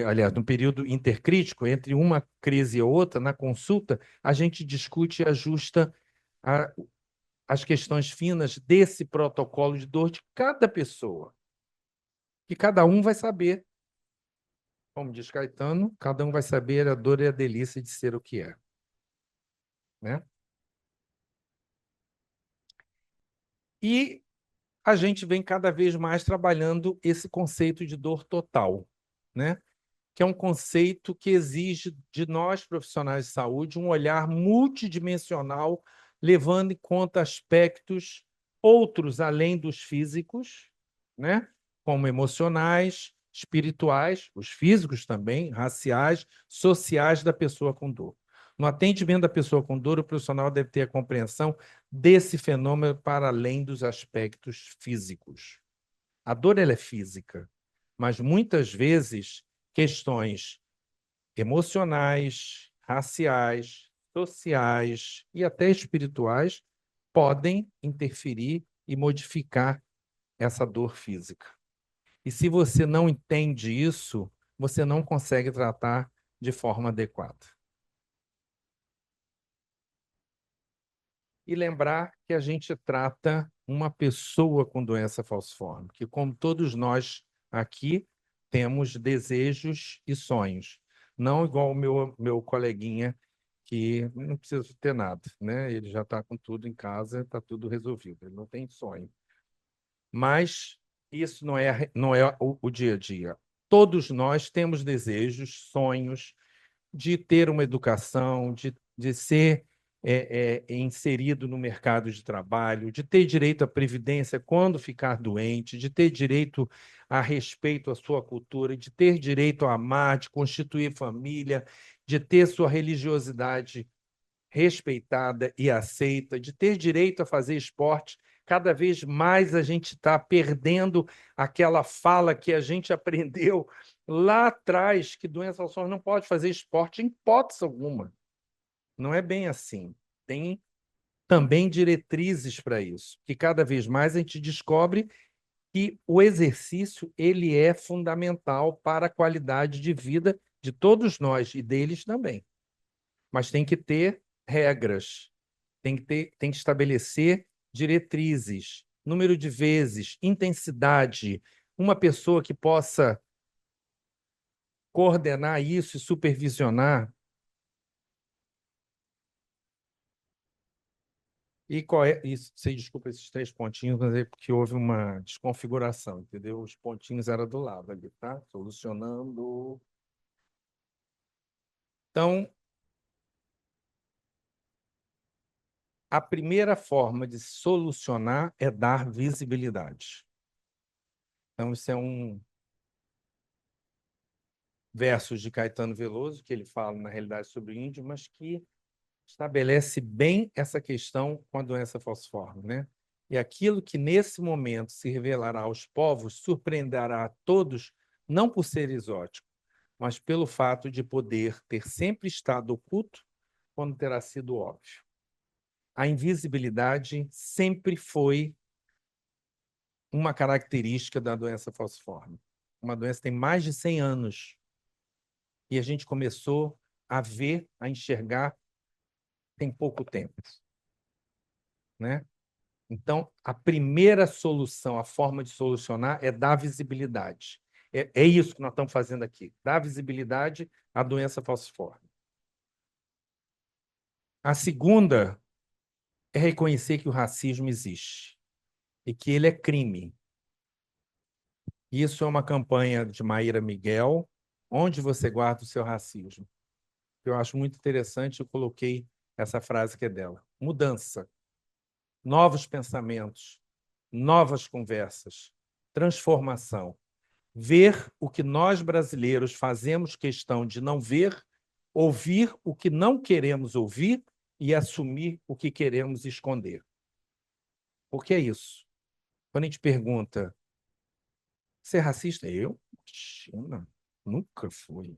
aliás, no período intercrítico, entre uma crise e outra, na consulta, a gente discute e ajusta a- as questões finas desse protocolo de dor de cada pessoa. Que cada um vai saber, como diz Caetano, cada um vai saber a dor e a delícia de ser o que é, né? E a gente vem cada vez mais trabalhando esse conceito de dor total, né? Que é um conceito que exige de nós, profissionais de saúde, um olhar multidimensional, levando em conta aspectos outros além dos físicos, né? Como emocionais, espirituais, os físicos também, raciais, sociais da pessoa com dor. No atendimento da pessoa com dor, o profissional deve ter a compreensão desse fenômeno para além dos aspectos físicos. A dor ela é física, mas muitas vezes questões emocionais, raciais, sociais e até espirituais podem interferir e modificar essa dor física. E se você não entende isso, você não consegue tratar de forma adequada. E lembrar que a gente trata uma pessoa com doença falciforme, que como todos nós aqui temos desejos e sonhos, não igual o meu coleguinha que não precisa ter nada, né? Ele já está com tudo em casa, está tudo resolvido, ele não tem sonho. Mas isso não é o dia a dia. Todos nós temos desejos, sonhos, de ter uma educação, de ser inserido no mercado de trabalho, de ter direito à previdência quando ficar doente, de ter direito a respeito à sua cultura, de ter direito a amar, de constituir família, de ter sua religiosidade respeitada e aceita, de ter direito a fazer esporte. Cada vez mais a gente está perdendo aquela fala que a gente aprendeu lá atrás, que doença Alzheimer não pode fazer esporte em hipótese alguma. Não é bem assim. Tem também diretrizes para isso, que cada vez mais a gente descobre que o exercício ele é fundamental para a qualidade de vida de todos nós e deles também. Mas tem que ter regras, tem que estabelecer diretrizes, número de vezes, intensidade, uma pessoa que possa coordenar isso e supervisionar. E qual é isso? Sei, desculpa esses 3 pontinhos, mas é porque houve uma desconfiguração, entendeu? Os pontinhos eram do lado ali, tá? Solucionando. Então, a primeira forma de solucionar é dar visibilidade. Então, isso é um versos de Caetano Veloso, que ele fala, na realidade, sobre o índio, mas que estabelece bem essa questão com a doença falciforme, né? E aquilo que nesse momento se revelará aos povos surpreenderá a todos, não por ser exótico, mas pelo fato de poder ter sempre estado oculto quando terá sido óbvio. A invisibilidade sempre foi uma característica da doença falciforme. Uma doença que tem mais de 100 anos e a gente começou a ver, a enxergar tem pouco tempo, né? Então, a primeira solução, a forma de solucionar é dar visibilidade. É isso que nós estamos fazendo aqui, dar visibilidade à doença falciforme. A segunda é reconhecer que o racismo existe e que ele é crime. Isso é uma campanha de Maíra Miguel, Onde Você Guarda o Seu Racismo. Eu acho muito interessante, eu coloquei essa frase que é dela. Mudança, novos pensamentos, novas conversas, transformação. Ver o que nós brasileiros fazemos questão de não ver, ouvir o que não queremos ouvir e assumir o que queremos esconder. Porque é isso. Quando a gente pergunta, você é racista? Eu? China, nunca fui.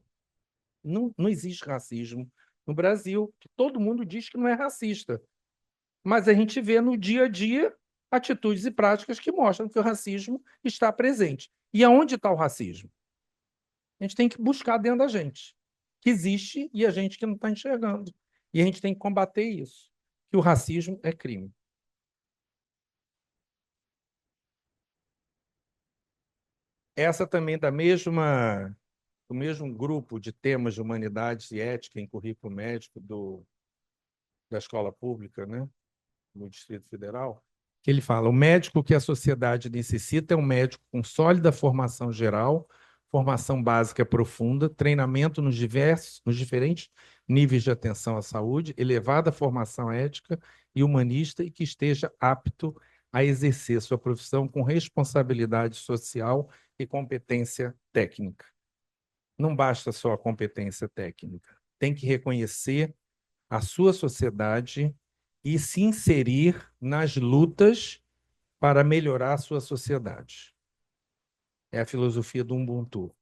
Não existe racismo no Brasil, que todo mundo diz que não é racista. Mas a gente vê no dia a dia atitudes e práticas que mostram que o racismo está presente. E aonde está o racismo? A gente tem que buscar dentro da gente, que existe e a gente que não está enxergando. E a gente tem que combater isso, que o racismo é crime. Essa também do mesmo grupo de temas de humanidades e ética em currículo médico da escola pública, né, no Distrito Federal, que ele fala: o médico que a sociedade necessita é um médico com sólida formação geral, formação básica profunda, treinamento nos diferentes níveis de atenção à saúde, elevada formação ética e humanista e que esteja apto a exercer sua profissão com responsabilidade social e competência técnica. Não basta só a competência técnica, tem que reconhecer a sua sociedade e se inserir nas lutas para melhorar a sua sociedade. É a filosofia do Ubuntu.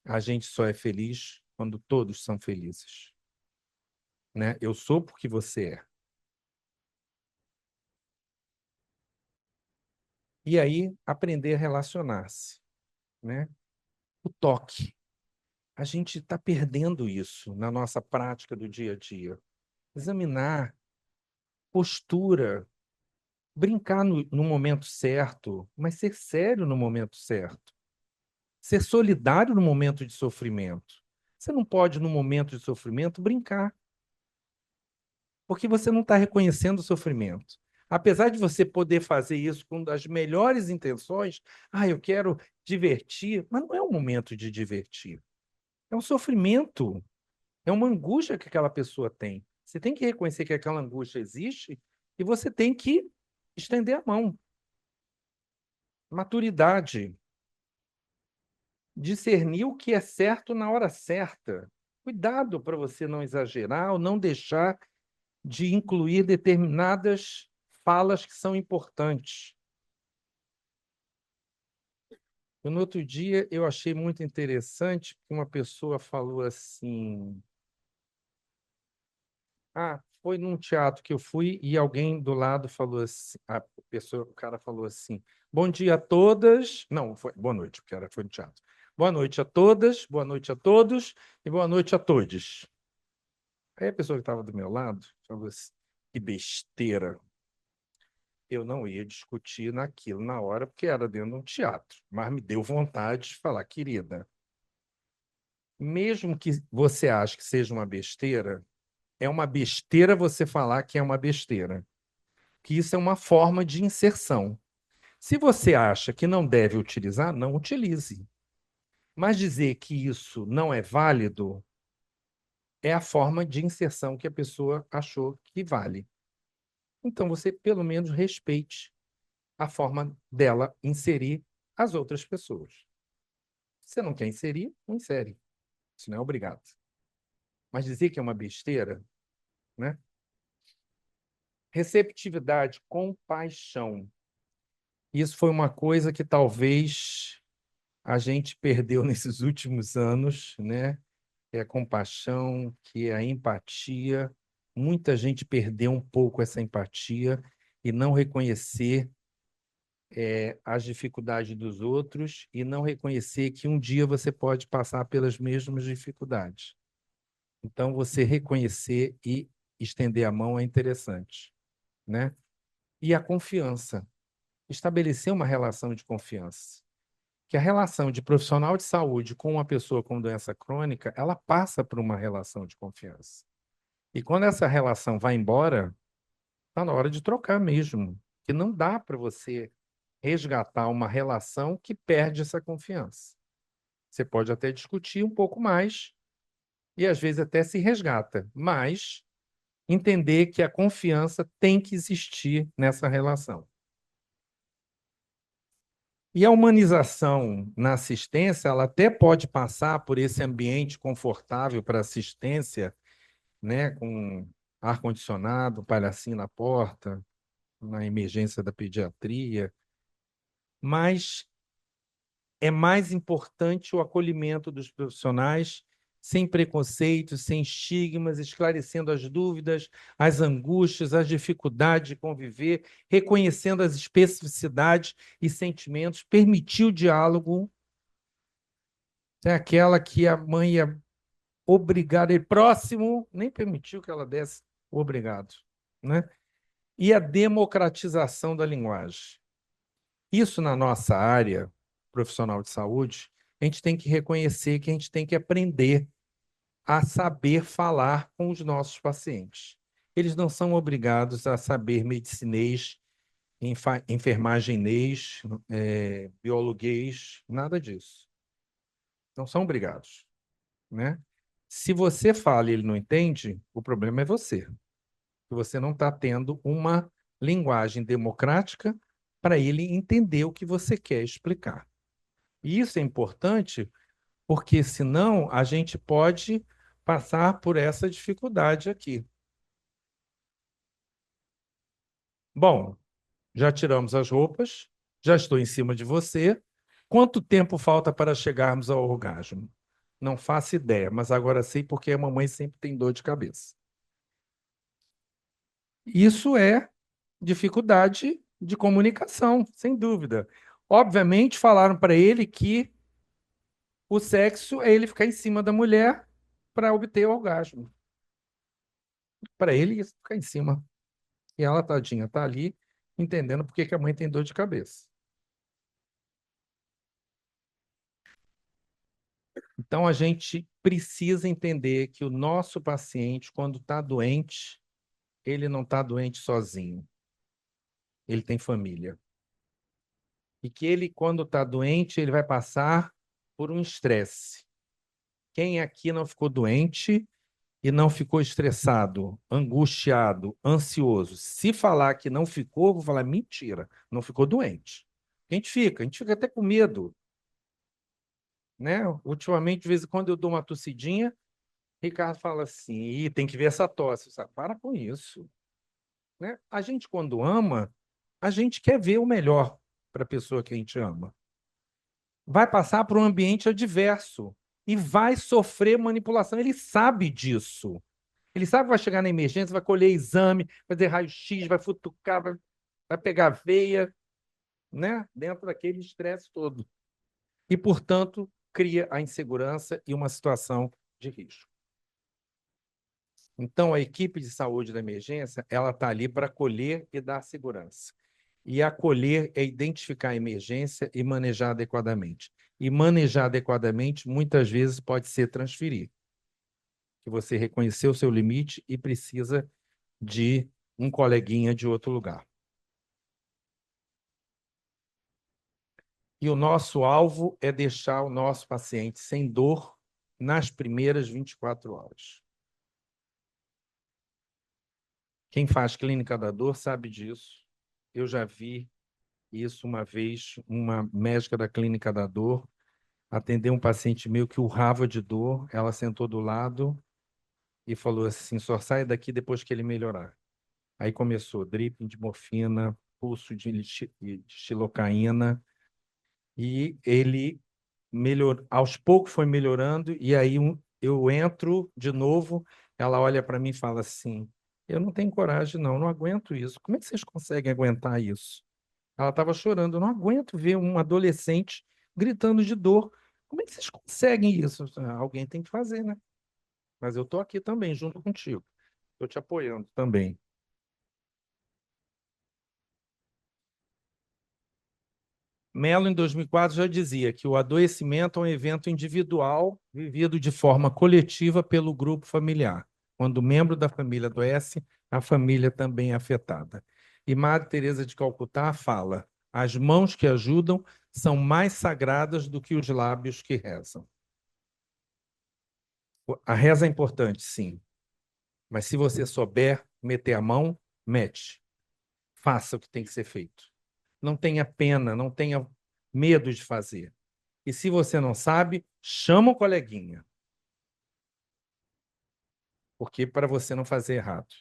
A gente só é feliz quando todos são felizes. Né? Eu sou porque você é. E aí, aprender a relacionar-se. Né? O toque. A gente está perdendo isso na nossa prática do dia a dia. Examinar, postura, brincar no momento certo, mas ser sério no momento certo. Ser solidário no momento de sofrimento. Você não pode, no momento de sofrimento, brincar, porque você não está reconhecendo o sofrimento. Apesar de você poder fazer isso com as melhores intenções, eu quero divertir, mas não é o momento de divertir. É um sofrimento, é uma angústia que aquela pessoa tem. Você tem que reconhecer que aquela angústia existe e você tem que estender a mão. Maturidade. Discernir o que é certo na hora certa. Cuidado para você não exagerar ou não deixar de incluir determinadas falas que são importantes. No outro dia, eu achei muito interessante que uma pessoa falou assim: foi num teatro que eu fui e alguém do lado falou assim, o cara falou assim: bom dia a todas. Não, foi boa noite, porque foi no teatro. Boa noite a todas, boa noite a todos e boa noite a todos. Aí a pessoa que estava do meu lado falou assim: que besteira. Eu não ia discutir naquilo na hora, porque era dentro de um teatro, mas me deu vontade de falar: querida, mesmo que você ache que seja uma besteira, é uma besteira você falar que é uma besteira, que isso é uma forma de inserção. Se você acha que não deve utilizar, não utilize. Mas dizer que isso não é válido é a forma de inserção que a pessoa achou que vale. Então, você, pelo menos, respeite a forma dela inserir as outras pessoas. Se você não quer inserir, não insere. Isso não é obrigado. Mas dizer que é uma besteira, né? Receptividade, compaixão. Isso foi uma coisa que talvez a gente perdeu nesses últimos anos, né? É a compaixão, que é a empatia. Muita gente perdeu um pouco essa empatia e não reconhecer as dificuldades dos outros e não reconhecer que um dia você pode passar pelas mesmas dificuldades. Então, você reconhecer e estender a mão é interessante, né? E a confiança. Estabelecer uma relação de confiança. que a relação de profissional de saúde com uma pessoa com doença crônica, ela passa por uma relação de confiança. E quando essa relação vai embora, está na hora de trocar mesmo, que não dá para você resgatar uma relação que perde essa confiança. Você pode até discutir um pouco mais e às vezes até se resgata, mas entender que a confiança tem que existir nessa relação. E a humanização na assistência, ela até pode passar por esse ambiente confortável para assistência, né, com ar-condicionado, palhacinho na porta, na emergência da pediatria, mas é mais importante o acolhimento dos profissionais, sem preconceitos, sem estigmas, esclarecendo as dúvidas, as angústias, as dificuldades de conviver, reconhecendo as especificidades e sentimentos, permitir o diálogo. É aquela que a mãe ia obrigar ele próximo, nem permitiu que ela desse o obrigado, né? E a democratização da linguagem. Isso na nossa área profissional de saúde, a gente tem que reconhecer que a gente tem que aprender a saber falar com os nossos pacientes. Eles não são obrigados a saber medicinês, enfermagenês, biologuês, nada disso. Não são obrigados, né? Se você fala e ele não entende, o problema é você. Você não está tendo uma linguagem democrática para ele entender o que você quer explicar. E isso é importante porque, senão, a gente pode passar por essa dificuldade aqui. Bom, já tiramos as roupas, já estou em cima de você. Quanto tempo falta para chegarmos ao orgasmo? Não faço ideia, mas agora sei porque a mamãe sempre tem dor de cabeça. Isso é dificuldade de comunicação, sem dúvida. Obviamente, falaram para ele que o sexo é ele ficar em cima da mulher para obter o orgasmo. Para ele, isso ficar em cima. E ela, tadinha, está ali entendendo por que que a mãe tem dor de cabeça. Então, a gente precisa entender que o nosso paciente, quando está doente, ele não está doente sozinho. Ele tem família. E que ele, quando está doente, ele vai passar por um estresse. Quem aqui não ficou doente e não ficou estressado, angustiado, ansioso? Se falar que não ficou, eu vou falar mentira, não ficou doente. A gente fica até com medo, né? Ultimamente, de vez em quando eu dou uma tossidinha, Ricardo fala assim: "Ih, tem que ver essa tosse." Sabe? Para com isso, né? A gente, quando ama, a gente quer ver o melhor para a pessoa que a gente ama. Vai passar por um ambiente adverso e vai sofrer manipulação. Ele sabe disso. Ele sabe que vai chegar na emergência, vai colher exame, vai fazer raio-x, vai futucar, vai pegar veia, né? Dentro daquele estresse todo. E, portanto, cria a insegurança e uma situação de risco. Então, a equipe de saúde da emergência, ela está ali para acolher e dar segurança. E acolher é identificar a emergência e manejar adequadamente. E manejar adequadamente, muitas vezes, pode ser transferir. Que você reconheceu o seu limite e precisa de um coleguinha de outro lugar. E o nosso alvo é deixar o nosso paciente sem dor nas primeiras 24 horas. Quem faz clínica da dor sabe disso. Eu já vi isso uma vez, uma médica da clínica da dor atendeu um paciente meu que urrava de dor, ela sentou do lado e falou assim: "Só sai daqui depois que ele melhorar." Aí começou dripping de morfina, pulso de xilocaína, e ele aos poucos foi melhorando, e aí eu entro de novo, ela olha para mim e fala assim: "Eu não tenho coragem não, não aguento isso. Como é que vocês conseguem aguentar isso?" Ela estava chorando. "Eu não aguento ver um adolescente gritando de dor. Como é que vocês conseguem isso?" Alguém tem que fazer, né? Mas eu estou aqui também, junto contigo. Estou te apoiando também. Mello, em 2004, já dizia que o adoecimento é um evento individual vivido de forma coletiva pelo grupo familiar. Quando o membro da família adoece, a família também é afetada. E Madre Teresa de Calcutá fala: as mãos que ajudam são mais sagradas do que os lábios que rezam. A reza é importante, sim, mas se você souber meter a mão, mete. Faça o que tem que ser feito. Não tenha pena, não tenha medo de fazer. E se você não sabe, chama o coleguinha. Porque para você não fazer errado.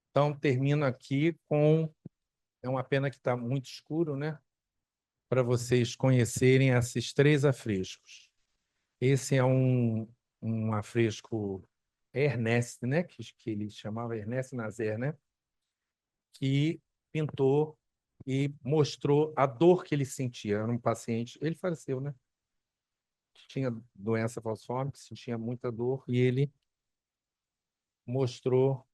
Então, termino aqui com... É uma pena que está muito escuro, né? Para vocês conhecerem esses 3 afrescos. Esse é um afresco Ernest, né? Que ele chamava Ernest Nazaire, né? Que pintou e mostrou a dor que ele sentia. Era um paciente... Ele faleceu, né? Tinha doença falciforme, sentia muita dor, e ele mostrou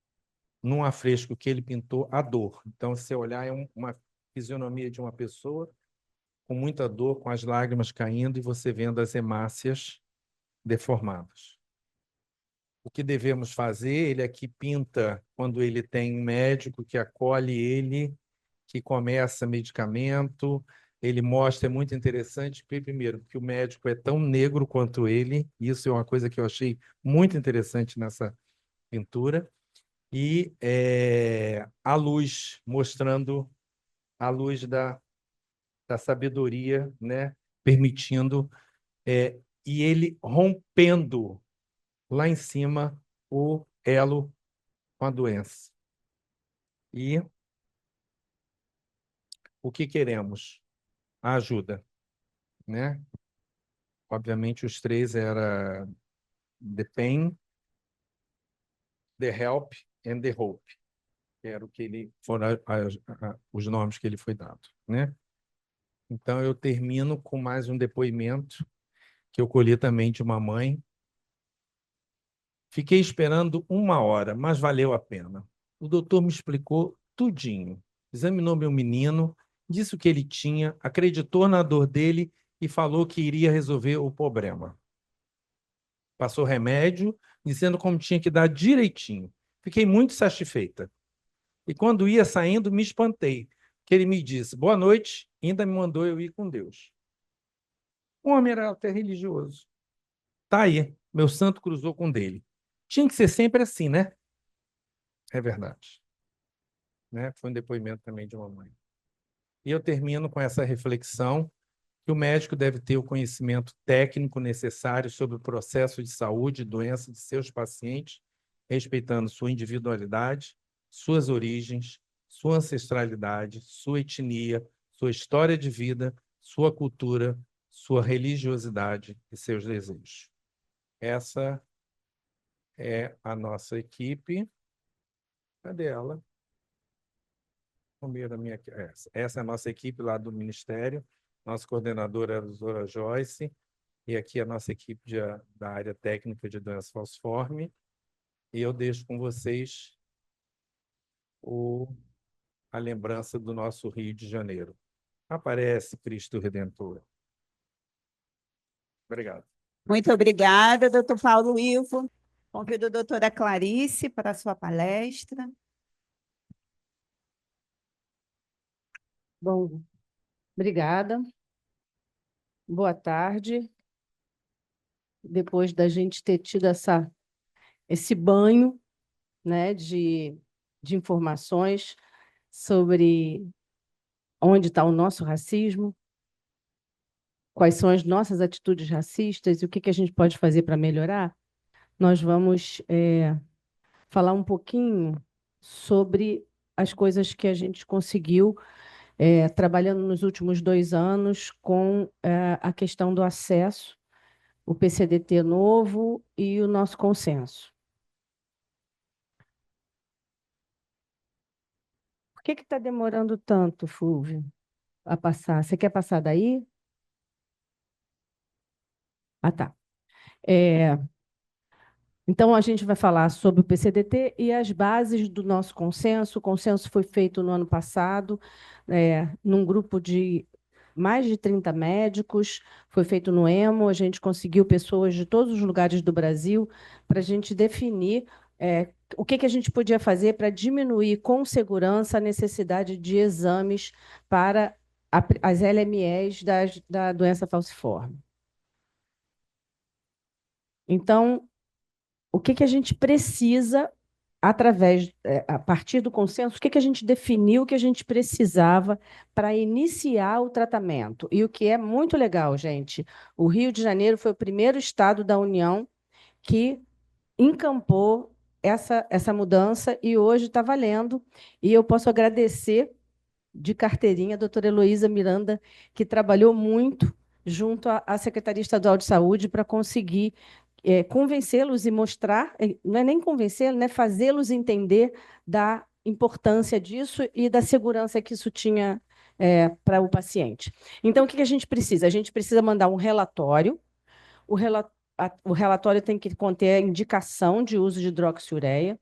num afresco que ele pintou a dor. Então, se você olhar, é uma fisionomia de uma pessoa com muita dor, com as lágrimas caindo e você vendo as hemácias deformadas. O que devemos fazer? Ele aqui pinta quando ele tem um médico que acolhe ele, que começa medicamento. Ele mostra, é muito interessante, primeiro, que o médico é tão negro quanto ele. Isso é uma coisa que eu achei muito interessante nessa pintura. E a luz, mostrando a luz da sabedoria, né? Permitindo, e ele rompendo lá em cima o elo com a doença. E o que queremos? A ajuda, né? Obviamente, os 3 era the pain, the help and the hope, que era o que ele foram os nomes que ele foi dado, né? Então, eu termino com mais um depoimento que eu colhi também de uma mãe. Fiquei esperando 1 hora, mas valeu a pena. O doutor me explicou tudinho. Examinou meu menino, disse o que ele tinha, acreditou na dor dele e falou que iria resolver o problema. Passou remédio, dizendo como tinha que dar direitinho. Fiquei muito satisfeita. E quando ia saindo, me espantei, que ele me disse, boa noite, e ainda me mandou eu ir com Deus. O homem era até religioso. Tá aí, meu santo cruzou com o dele. Tinha que ser sempre assim, né? É verdade. Né? Foi um depoimento também de uma mãe. E eu termino com essa reflexão que o médico deve ter o conhecimento técnico necessário sobre o processo de saúde e doença de seus pacientes, respeitando sua individualidade, suas origens, sua ancestralidade, sua etnia, sua história de vida, sua cultura, sua religiosidade e seus desejos. Essa é a nossa equipe. Cadê ela? Essa é a nossa equipe lá do Ministério. Nossa coordenadora é a doutora Joyce. E aqui a nossa equipe da área técnica de doença falciforme. E eu deixo com vocês a lembrança do nosso Rio de Janeiro. Aparece Cristo Redentor. Obrigado. Muito obrigada, doutor Paulo Ivo. Convido a doutora Clarice para a sua palestra. Bom, obrigada. Boa tarde. Depois da gente ter tido esse banho, né, de informações sobre onde está o nosso racismo, quais são as nossas atitudes racistas e o que a gente pode fazer para melhorar, nós vamos falar um pouquinho sobre as coisas que a gente conseguiu trabalhando nos últimos 2 anos com a questão do acesso, o PCDT novo e o nosso consenso. Por que está demorando tanto, Fúvio, a passar? Você quer passar daí? Ah, tá. Então, a gente vai falar sobre o PCDT e as bases do nosso consenso. O consenso foi feito no ano passado, num grupo de mais de 30 médicos, foi feito no EMO, a gente conseguiu pessoas de todos os lugares do Brasil para a gente definir o que a gente podia fazer para diminuir com segurança a necessidade de exames para as LMEs da doença falciforme. Então, o que a gente precisa, a partir do consenso, o que a gente definiu que a gente precisava para iniciar o tratamento. E o que é muito legal, gente, o Rio de Janeiro foi o primeiro estado da União que encampou essa mudança e hoje está valendo. E eu posso agradecer de carteirinha a doutora Heloísa Miranda, que trabalhou muito junto à Secretaria Estadual de Saúde para conseguir convencê-los e mostrar, não é nem convencê-los, né, fazê-los entender da importância disso e da segurança que isso tinha para o paciente. Então, o que a gente precisa? A gente precisa mandar um relatório. O relatório tem que conter a indicação de uso de hidroxiureia,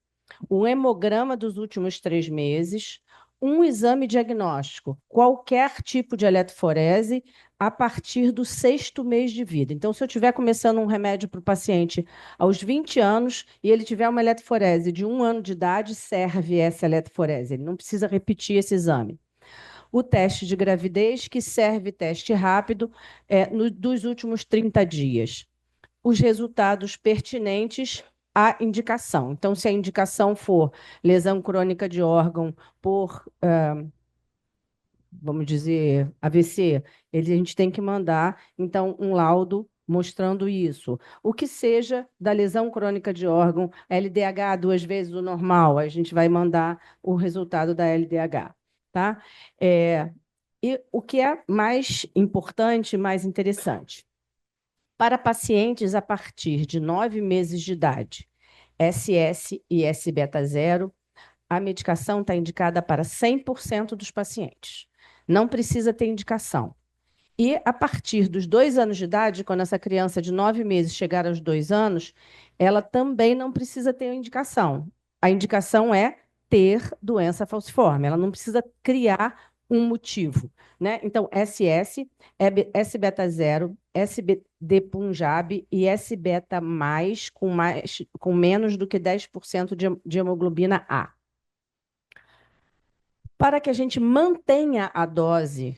o hemograma dos últimos 3 meses, um exame diagnóstico, qualquer tipo de eletroforese, a partir do 6º mês de vida. Então, se eu estiver começando um remédio para o paciente aos 20 anos e ele tiver uma eletroforese de 1 ano de idade, serve essa eletroforese. Ele não precisa repetir esse exame. O teste de gravidez, que serve teste rápido, dos últimos 30 dias. Os resultados pertinentes à indicação. Então, se a indicação for lesão crônica de órgão por, vamos dizer, AVC, a gente tem que mandar, então, um laudo mostrando isso. O que seja da lesão crônica de órgão, LDH 2 vezes o normal, a gente vai mandar o resultado da LDH. Tá? E o que é mais importante, mais interessante? Para pacientes a partir de 9 meses de idade, SS e S-beta 0, a medicação está indicada para 100% dos pacientes. Não precisa ter indicação. E a partir dos 2 anos de idade, quando essa criança de 9 meses chegar aos 2 anos, ela também não precisa ter indicação. A indicação é ter doença falciforme. Ela não precisa criar um motivo, né? Então, SS, S-beta 0, SBD Punjab e S-beta com menos do que 10% de hemoglobina A. Para que a gente mantenha a dose,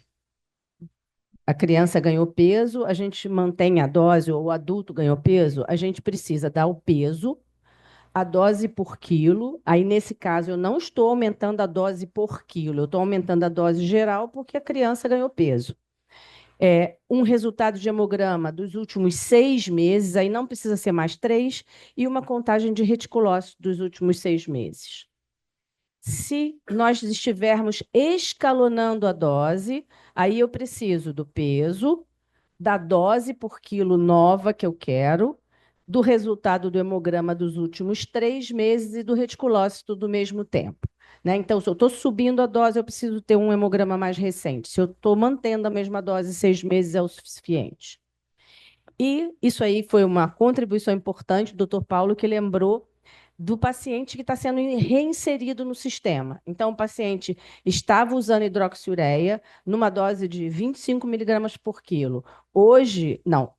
a criança ganhou peso, a gente mantém a dose, ou o adulto ganhou peso, a gente precisa dar o peso, a dose por quilo. Aí, nesse caso, eu não estou aumentando a dose por quilo, eu estou aumentando a dose geral porque a criança ganhou peso. Um resultado de hemograma dos últimos 6 meses, aí não precisa ser mais 3, e uma contagem de reticulócitos dos últimos 6 meses. Se nós estivermos escalonando a dose, aí eu preciso do peso, da dose por quilo nova que eu quero, do resultado do hemograma dos últimos 3 meses e do reticulócito do mesmo tempo. Né? Então, se eu estou subindo a dose, eu preciso ter um hemograma mais recente. Se eu estou mantendo a mesma dose 6 meses, é o suficiente. E isso aí foi uma contribuição importante do Dr. Paulo, que lembrou do paciente que está sendo reinserido no sistema. Então, o paciente estava usando hidroxiureia numa dose de 25 miligramas por quilo.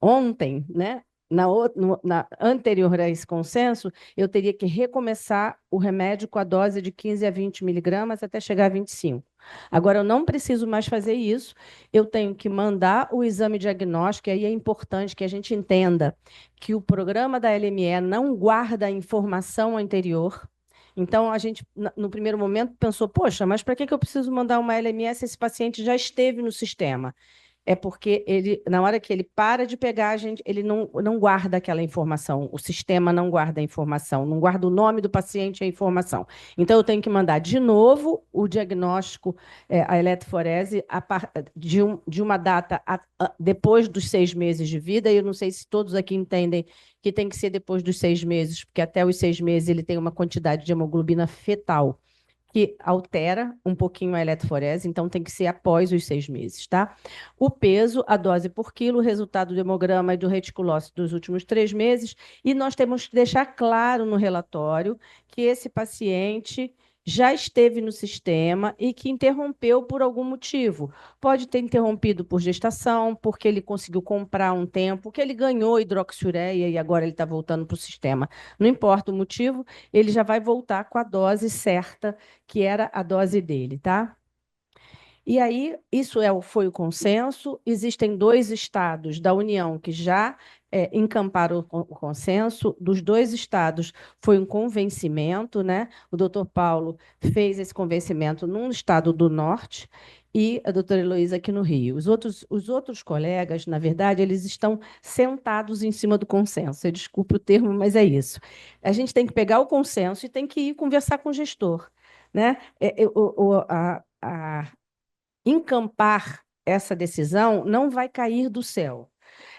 Ontem, né, anterior a esse consenso, eu teria que recomeçar o remédio com a dose de 15 a 20 miligramas até chegar a 25. Agora, eu não preciso mais fazer isso, eu tenho que mandar o exame diagnóstico, e aí é importante que a gente entenda que o programa da LME não guarda a informação anterior. Então, a gente, no primeiro momento, pensou, poxa, mas para que eu preciso mandar uma LME se esse paciente já esteve no sistema? É porque na hora que ele para de pegar, ele não guarda aquela informação, o sistema não guarda a informação, não guarda o nome do paciente e a informação. Então, eu tenho que mandar de novo o diagnóstico, a eletroforese, de uma data depois dos 6 meses de vida, e eu não sei se todos aqui entendem que tem que ser depois dos 6 meses, porque até os 6 meses ele tem uma quantidade de hemoglobina fetal, que altera um pouquinho a eletroforese, então tem que ser após os 6 meses, tá? O peso, a dose por quilo, o resultado do hemograma e do reticulócito dos últimos 3 meses, e nós temos que deixar claro no relatório que esse paciente já esteve no sistema e que interrompeu por algum motivo. Pode ter interrompido por gestação, porque ele conseguiu comprar um tempo, que ele ganhou hidroxiureia e agora ele está voltando para o sistema. Não importa o motivo, ele já vai voltar com a dose certa, que era a dose dele, tá? E aí, isso foi o consenso. Existem 2 estados da União que já encamparam o consenso. Dos 2 estados foi um convencimento, né? O doutor Paulo fez esse convencimento num estado do norte e a doutora Heloísa aqui no Rio. Os outros colegas, na verdade, eles estão sentados em cima do consenso. Desculpe o termo, mas é isso. A gente tem que pegar o consenso e tem que ir conversar com o gestor, né? Encampar essa decisão não vai cair do céu.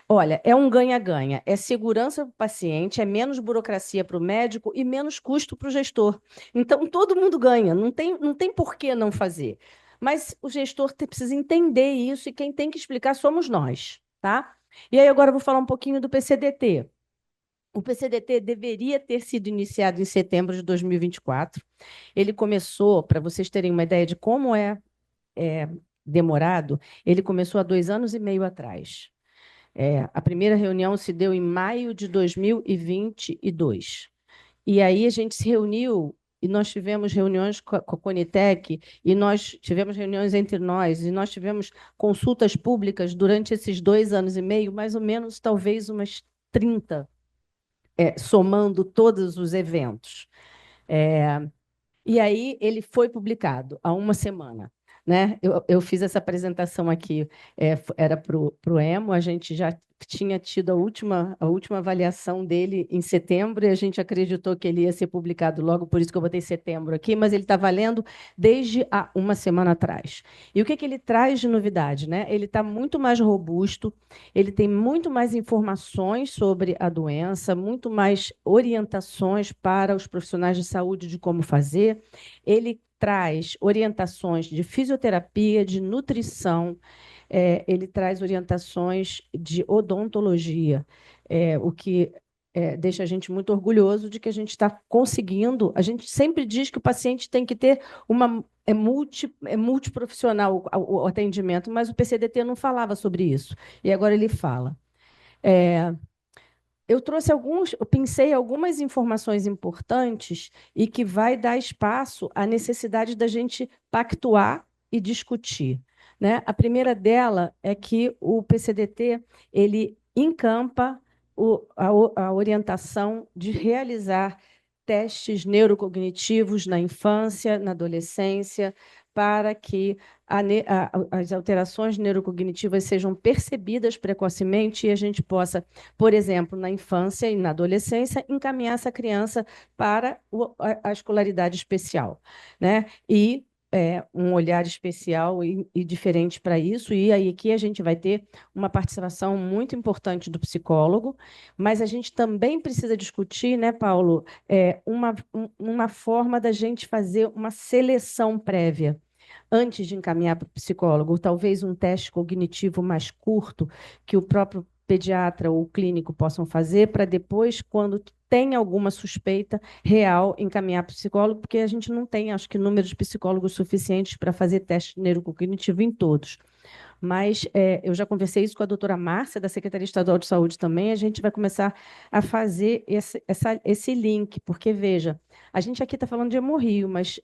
Olha, é um ganha-ganha, é segurança para o paciente, é menos burocracia para o médico e menos custo para o gestor. Então, todo mundo ganha, não tem por que não fazer. Mas o gestor precisa entender isso e quem tem que explicar somos nós, tá? E aí agora eu vou falar um pouquinho do PCDT. O PCDT deveria ter sido iniciado em setembro de 2024. Ele começou, para vocês terem uma ideia de como é demorado, ele começou há 2 anos e meio atrás. A primeira reunião se deu em maio de 2022. E aí a gente se reuniu e nós tivemos reuniões com a Conitec, e nós tivemos reuniões entre nós, e nós tivemos consultas públicas durante esses 2 anos e meio, mais ou menos, talvez umas 30, somando todos os eventos. E aí ele foi publicado há uma semana, né? Eu fiz essa apresentação aqui, era para o EMO, a gente já tinha tido a última avaliação dele em setembro, e a gente acreditou que ele ia ser publicado logo, por isso que eu botei setembro aqui, mas ele está valendo desde há uma semana atrás. E o que ele traz de novidade, né? Ele está muito mais robusto, ele tem muito mais informações sobre a doença, muito mais orientações para os profissionais de saúde de como fazer. Ele traz orientações de fisioterapia, de nutrição, ele traz orientações de odontologia, o que deixa a gente muito orgulhoso de que a gente está conseguindo. A gente sempre diz que o paciente tem que ter multiprofissional o atendimento, mas o PCDT não falava sobre isso, e agora ele fala. Eu pensei algumas informações importantes e que vai dar espaço à necessidade da gente pactuar e discutir, né? A primeira dela é que o PCDT ele encampa a orientação de realizar testes neurocognitivos na infância, na adolescência, para que as alterações neurocognitivas sejam percebidas precocemente e a gente possa, por exemplo, na infância e na adolescência, encaminhar essa criança para a escolaridade especial, né? E um olhar especial e diferente para isso, e aí aqui a gente vai ter uma participação muito importante do psicólogo, mas a gente também precisa discutir, né, Paulo, uma forma da gente fazer uma seleção prévia antes de encaminhar para o psicólogo, talvez um teste cognitivo mais curto que o próprio pediatra ou o clínico possam fazer para depois, quando tem alguma suspeita real, encaminhar para o psicólogo, porque a gente não tem, acho que, números de psicólogos suficientes para fazer teste neurocognitivo em todos. Mas eu já conversei isso com a doutora Márcia, da Secretaria Estadual de Saúde também, a gente vai começar a fazer esse link, porque, veja, a gente aqui está falando de hemorrio, mas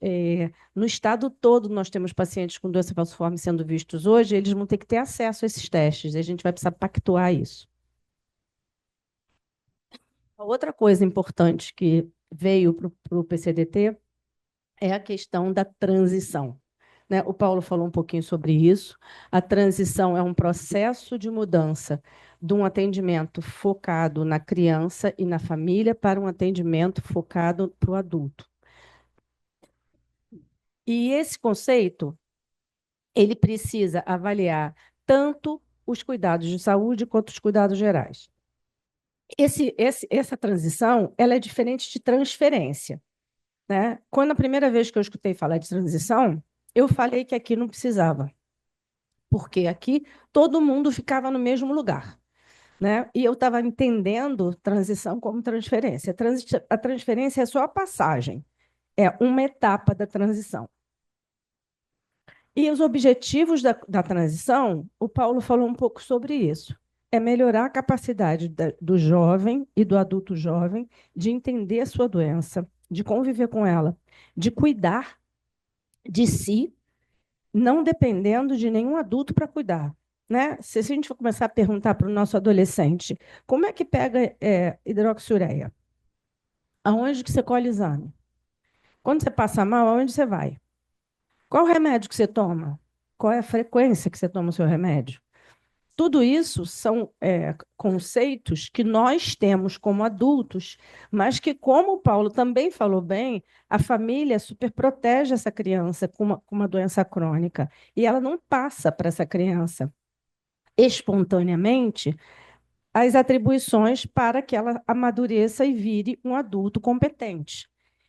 no estado todo nós temos pacientes com doença falciforme sendo vistos hoje, eles vão ter que ter acesso a esses testes, e a gente vai precisar pactuar isso. A outra coisa importante que veio para o PCDT é a questão da transição, né? O Paulo falou um pouquinho sobre isso. A transição é um processo de mudança de um atendimento focado na criança e na família para um atendimento focado para o adulto. E esse conceito, ele precisa avaliar tanto os cuidados de saúde quanto os cuidados gerais. Essa transição, ela é diferente de transferência. né? Quando a primeira vez que eu escutei falar de transição, eu falei que aqui não precisava, porque aqui todo mundo ficava no mesmo lugar, né? E eu estava entendendo transição como transferência. A transferência é só a passagem, é uma etapa da transição. E os objetivos da transição, o Paulo falou um pouco sobre isso. É melhorar a capacidade do jovem e do adulto jovem de entender a sua doença, de conviver com ela, de cuidar de si, não dependendo de nenhum adulto para cuidar. Né? Se a gente for começar a perguntar para o nosso adolescente como é que pega hidroxiureia, aonde que você colhe exame? Quando você passa mal, aonde você vai? Qual o remédio que você toma? Qual é a frequência que você toma o seu remédio? Tudo isso são conceitos que nós temos como adultos, mas que, como o Paulo também falou bem, a família superprotege essa criança com uma doença crônica e ela não passa para essa criança espontaneamente as atribuições para que ela amadureça e vire um adulto competente.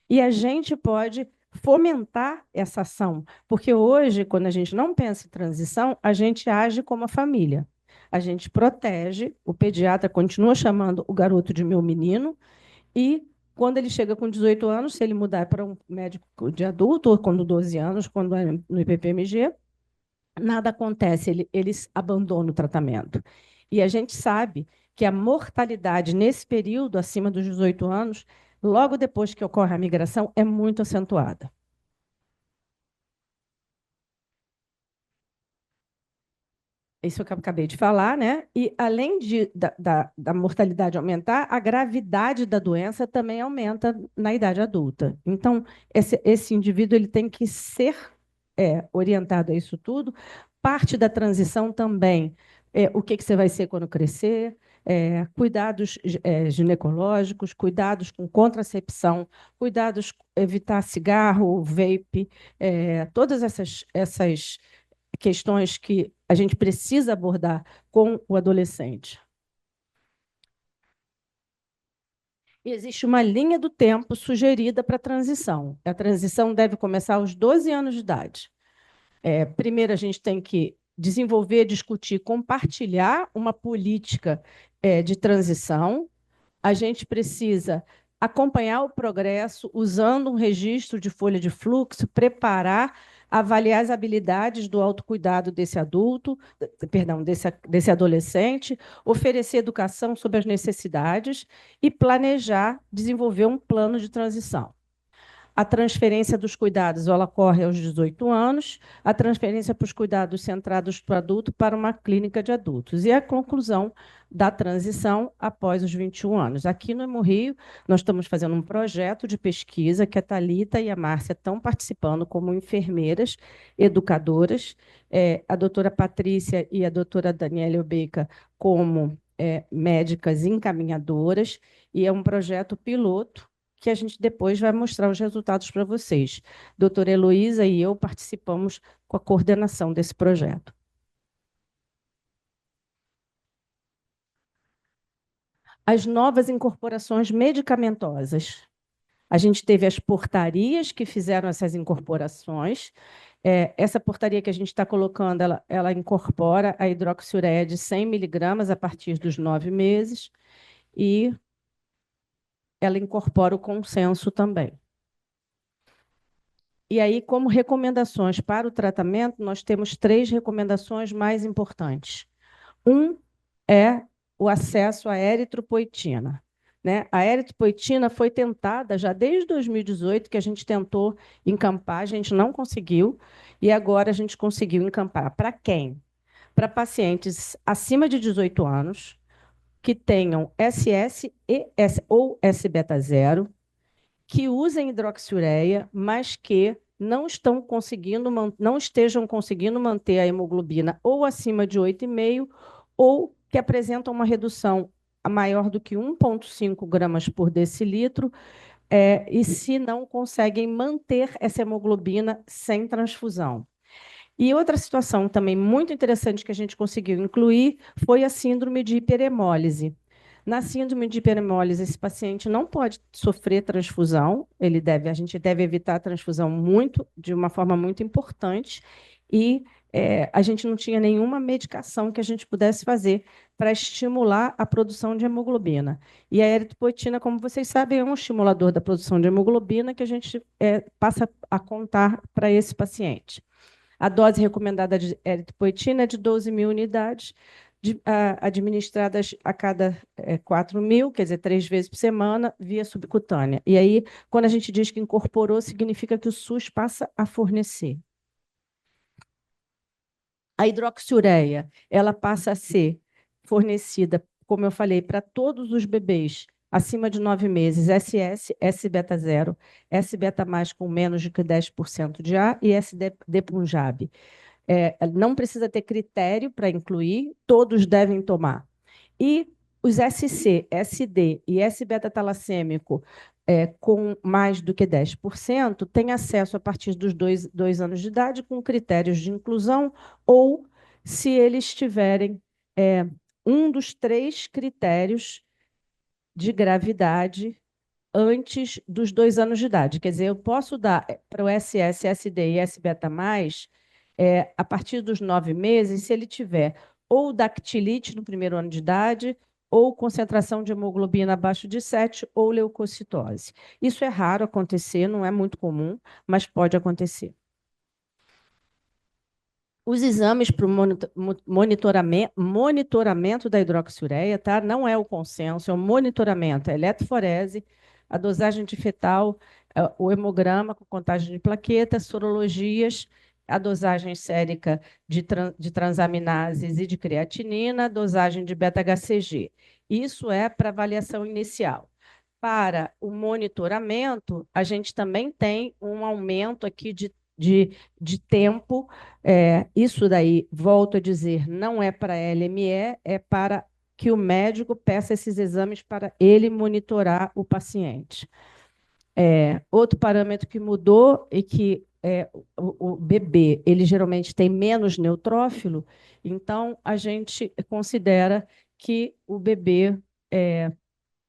E a gente pode fomentar essa ação, porque hoje, quando a gente não pensa em transição, a gente age como a família. A gente protege, o pediatra continua chamando o garoto de meu menino, e quando ele chega com 18 anos, se ele mudar para um médico de adulto, ou quando 12 anos, quando é no IPPMG, nada acontece, eles abandonam o tratamento. E a gente sabe que a mortalidade nesse período, acima dos 18 anos, logo depois que ocorre a migração, é muito acentuada. Isso que eu acabei de falar, né? E além da mortalidade aumentar, a gravidade da doença também aumenta na idade adulta. Então, esse indivíduo ele tem que ser orientado a isso tudo. Parte da transição também é o que você vai ser quando crescer, cuidados ginecológicos, cuidados com contracepção, cuidados evitar cigarro, vape, todas essas questões que a gente precisa abordar com o adolescente. E existe uma linha do tempo sugerida para a transição. A transição deve começar aos 12 anos de idade. Primeiro, a gente tem que desenvolver, discutir, compartilhar uma política de transição. A gente precisa acompanhar o progresso usando um registro de folha de fluxo, preparar, avaliar as habilidades do autocuidado desse adulto, perdão, desse adolescente, oferecer educação sobre as necessidades e planejar, desenvolver um plano de transição. A transferência dos cuidados ela ocorre aos 18 anos, a transferência para os cuidados centrados para o adulto para uma clínica de adultos. E a conclusão da transição após os 21 anos. Aqui no Hemorrio, nós estamos fazendo um projeto de pesquisa que a Thalita e a Márcia estão participando como enfermeiras, educadoras, a doutora Patrícia e a doutora Daniela Obeika como médicas encaminhadoras, e é um projeto piloto que a gente depois vai mostrar os resultados para vocês. Doutora Heloísa e eu participamos com a coordenação desse projeto. As novas incorporações medicamentosas. A gente teve as portarias que fizeram essas incorporações. Essa portaria que a gente está colocando, ela incorpora a hidroxiureia de 100 miligramas a partir dos 9 meses e ela incorpora o consenso também. E aí, como recomendações para o tratamento, nós temos 3 recomendações mais importantes. Um é o acesso à eritropoetina. Né? A eritropoetina foi tentada já desde 2018, que a gente tentou encampar, a gente não conseguiu, e agora a gente conseguiu encampar. Para quem? Para pacientes acima de 18 anos, que tenham SS ou S-beta 0, que usem hidroxiureia, mas que não estejam conseguindo manter a hemoglobina ou acima de 8,5 ou que apresentam uma redução maior do que 1,5 gramas por decilitro, e se não conseguem manter essa hemoglobina sem transfusão. E outra situação também muito interessante que a gente conseguiu incluir foi a síndrome de hiperemólise. Na síndrome de hiperemólise, esse paciente não pode sofrer transfusão, a gente deve evitar a transfusão de uma forma muito importante, e a gente não tinha nenhuma medicação que a gente pudesse fazer para estimular a produção de hemoglobina. E a eritropoetina, como vocês sabem, é um estimulador da produção de hemoglobina que a gente passa a contar para esse paciente. A dose recomendada de eritropoetina é de 12.000 unidades, administradas a cada 4.000, quer dizer, 3 vezes por semana, via subcutânea. E aí, quando a gente diz que incorporou, significa que o SUS passa a fornecer. A hidroxiureia, ela passa a ser fornecida, como eu falei, para todos os bebês acima de 9 meses, SS, S-beta 0, S-beta mais com menos de 10% de A e SD Punjab. Não precisa ter critério para incluir, todos devem tomar. E os SC, SD e S-beta-talassêmico com mais do que 10% têm acesso a partir dos 2 anos de idade com critérios de inclusão ou se eles tiverem um dos 3 critérios de gravidade antes dos 2 anos de idade. Quer dizer, eu posso dar para o SS, SD e S-beta+, a partir dos 9 meses, se ele tiver ou dactilite no primeiro ano de idade, ou concentração de hemoglobina abaixo de 7, ou leucocitose. Isso é raro acontecer, não é muito comum, mas pode acontecer. Os exames para o monitoramento da hidroxiureia, tá? Não é o consenso, é o monitoramento, é a eletroforese, a dosagem de fetal, o hemograma com contagem de plaquetas, sorologias, a dosagem sérica de transaminases e de creatinina, a dosagem de beta-HCG. Isso é para avaliação inicial. Para o monitoramento, a gente também tem um aumento aqui de tempo. Isso daí, volto a dizer, não é para LME, é para que o médico peça esses exames para ele monitorar o paciente. Outro parâmetro que mudou é que o bebê, ele geralmente tem menos neutrófilo, então a gente considera que o bebê,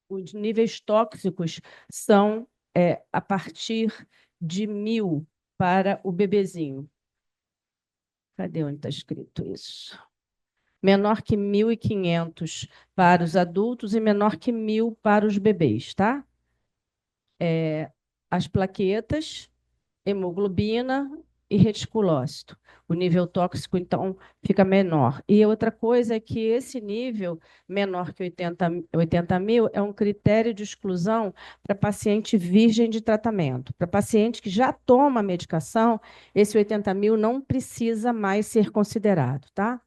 os níveis tóxicos são a partir de 1.000 para o bebezinho. Cadê onde está escrito isso? Menor que 1.500 para os adultos e menor que 1.000 para os bebês, tá? As plaquetas, hemoglobina e reticulócito. O nível tóxico, então, fica menor. E outra coisa é que esse nível menor que 80.000 é um critério de exclusão para paciente virgem de tratamento. Para paciente que já toma medicação, esse 80.000 não precisa mais ser considerado, tá?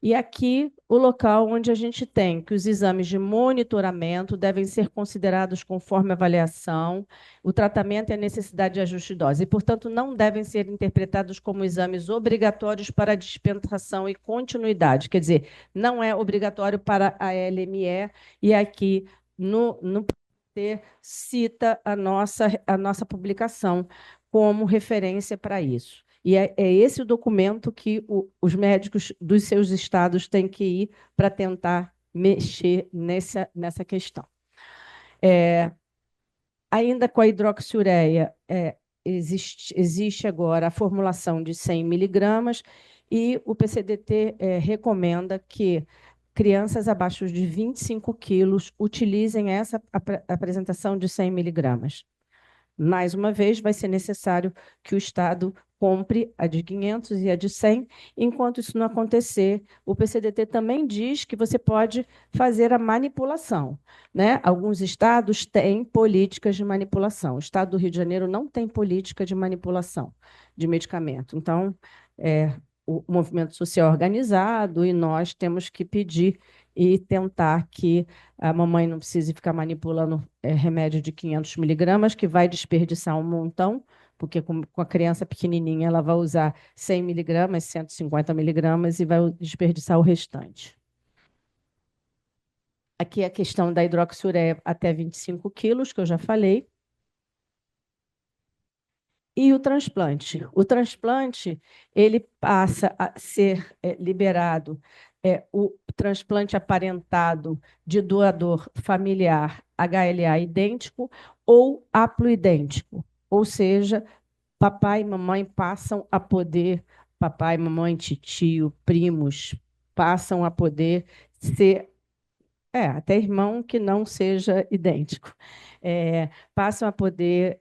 E aqui o local onde a gente tem que os exames de monitoramento devem ser considerados conforme avaliação, o tratamento e a necessidade de ajuste de dose, e, portanto, não devem ser interpretados como exames obrigatórios para dispensação e continuidade. Quer dizer, não é obrigatório para a LME, e aqui no cita a nossa publicação como referência para isso. E é esse o documento que os médicos dos seus estados têm que ir para tentar mexer nessa questão. Ainda com a hidroxiureia, existe agora a formulação de 100 miligramas e o PCDT recomenda que crianças abaixo de 25 quilos utilizem essa apresentação de 100 miligramas. Mais uma vez, vai ser necessário que o Estado compre a de 500 e a de 100. Enquanto isso não acontecer, o PCDT também diz que você pode fazer a manipulação, né? Alguns estados têm políticas de manipulação. O estado do Rio de Janeiro não tem política de manipulação de medicamento. Então, o movimento social organizado e nós temos que pedir e tentar que a mamãe não precise ficar manipulando remédio de 500 miligramas, que vai desperdiçar um montão, porque com a criança pequenininha ela vai usar 100 miligramas, 150 miligramas e vai desperdiçar o restante. Aqui é a questão da hidroxiureia até 25 quilos, que eu já falei. E o transplante? O transplante ele passa a ser liberado o transplante aparentado de doador familiar HLA idêntico ou haploidêntico, ou seja, papai e mamãe passam a poder, papai, mamãe, tio, primos, passam a poder ser, até irmão que não seja idêntico, passam a poder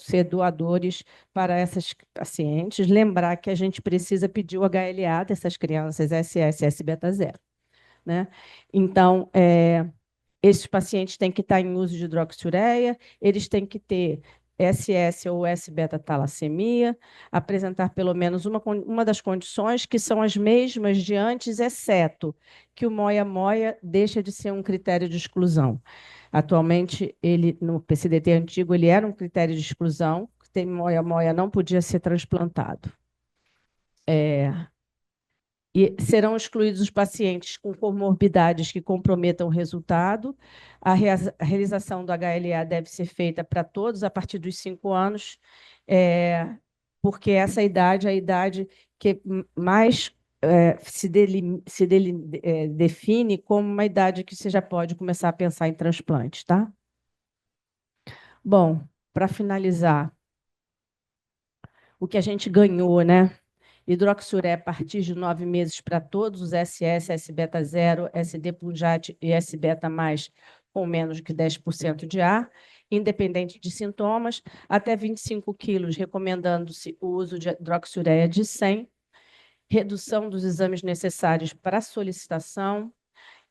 ser doadores para essas pacientes. Lembrar que a gente precisa pedir o HLA dessas crianças SS, S beta 0, né? Então, esses pacientes têm que estar em uso de hidroxiureia, eles têm que ter SS ou S-beta-talassemia, apresentar pelo menos uma das condições que são as mesmas de antes, exceto que o moia-moia deixa de ser um critério de exclusão. Atualmente, no PCDT antigo, ele era um critério de exclusão, tem moia-moia não podia ser transplantado. E serão excluídos os pacientes com comorbidades que comprometam o resultado. A realização do HLA deve ser feita para todos a partir dos 5 anos, porque essa idade é a idade que mais define como uma idade que você já pode começar a pensar em transplante, tá? Bom, para finalizar, o que a gente ganhou, né? Hidroxiureia a partir de 9 meses para todos os SS, S-beta 0, SD Punjat e S-beta+, com menos de 10% de ar, independente de sintomas, até 25 quilos, recomendando-se o uso de hidroxiureia de 100, redução dos exames necessários para a solicitação,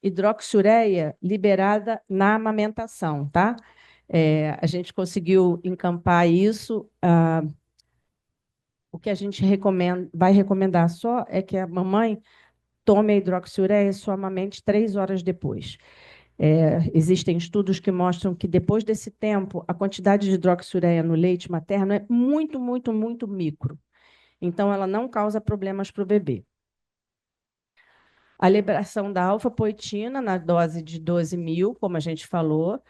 hidroxiureia liberada na amamentação, tá? A gente conseguiu encampar isso. O que a gente vai recomendar só é que a mamãe tome a hidroxiureia só amamente 3 horas depois. Existem estudos que mostram que, depois desse tempo, a quantidade de hidroxiureia no leite materno é muito, muito, muito micro. Então, ela não causa problemas para o bebê. A liberação da alfa-poetina na dose de 12.000, como a gente falou,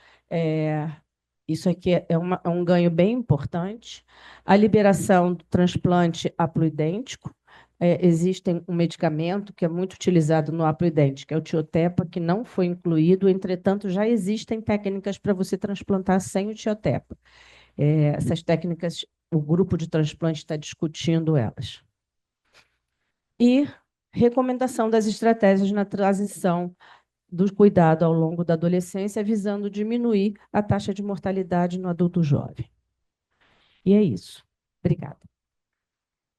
isso aqui é um ganho bem importante. A liberação do transplante haploidêntico. Existe um medicamento que é muito utilizado no haploidêntico, que é o tiotepa, que não foi incluído, entretanto, já existem técnicas para você transplantar sem o tiotepa. Essas técnicas, o grupo de transplante está discutindo elas. E recomendação das estratégias na transição do cuidado ao longo da adolescência, visando diminuir a taxa de mortalidade no adulto jovem. E é isso. Obrigada.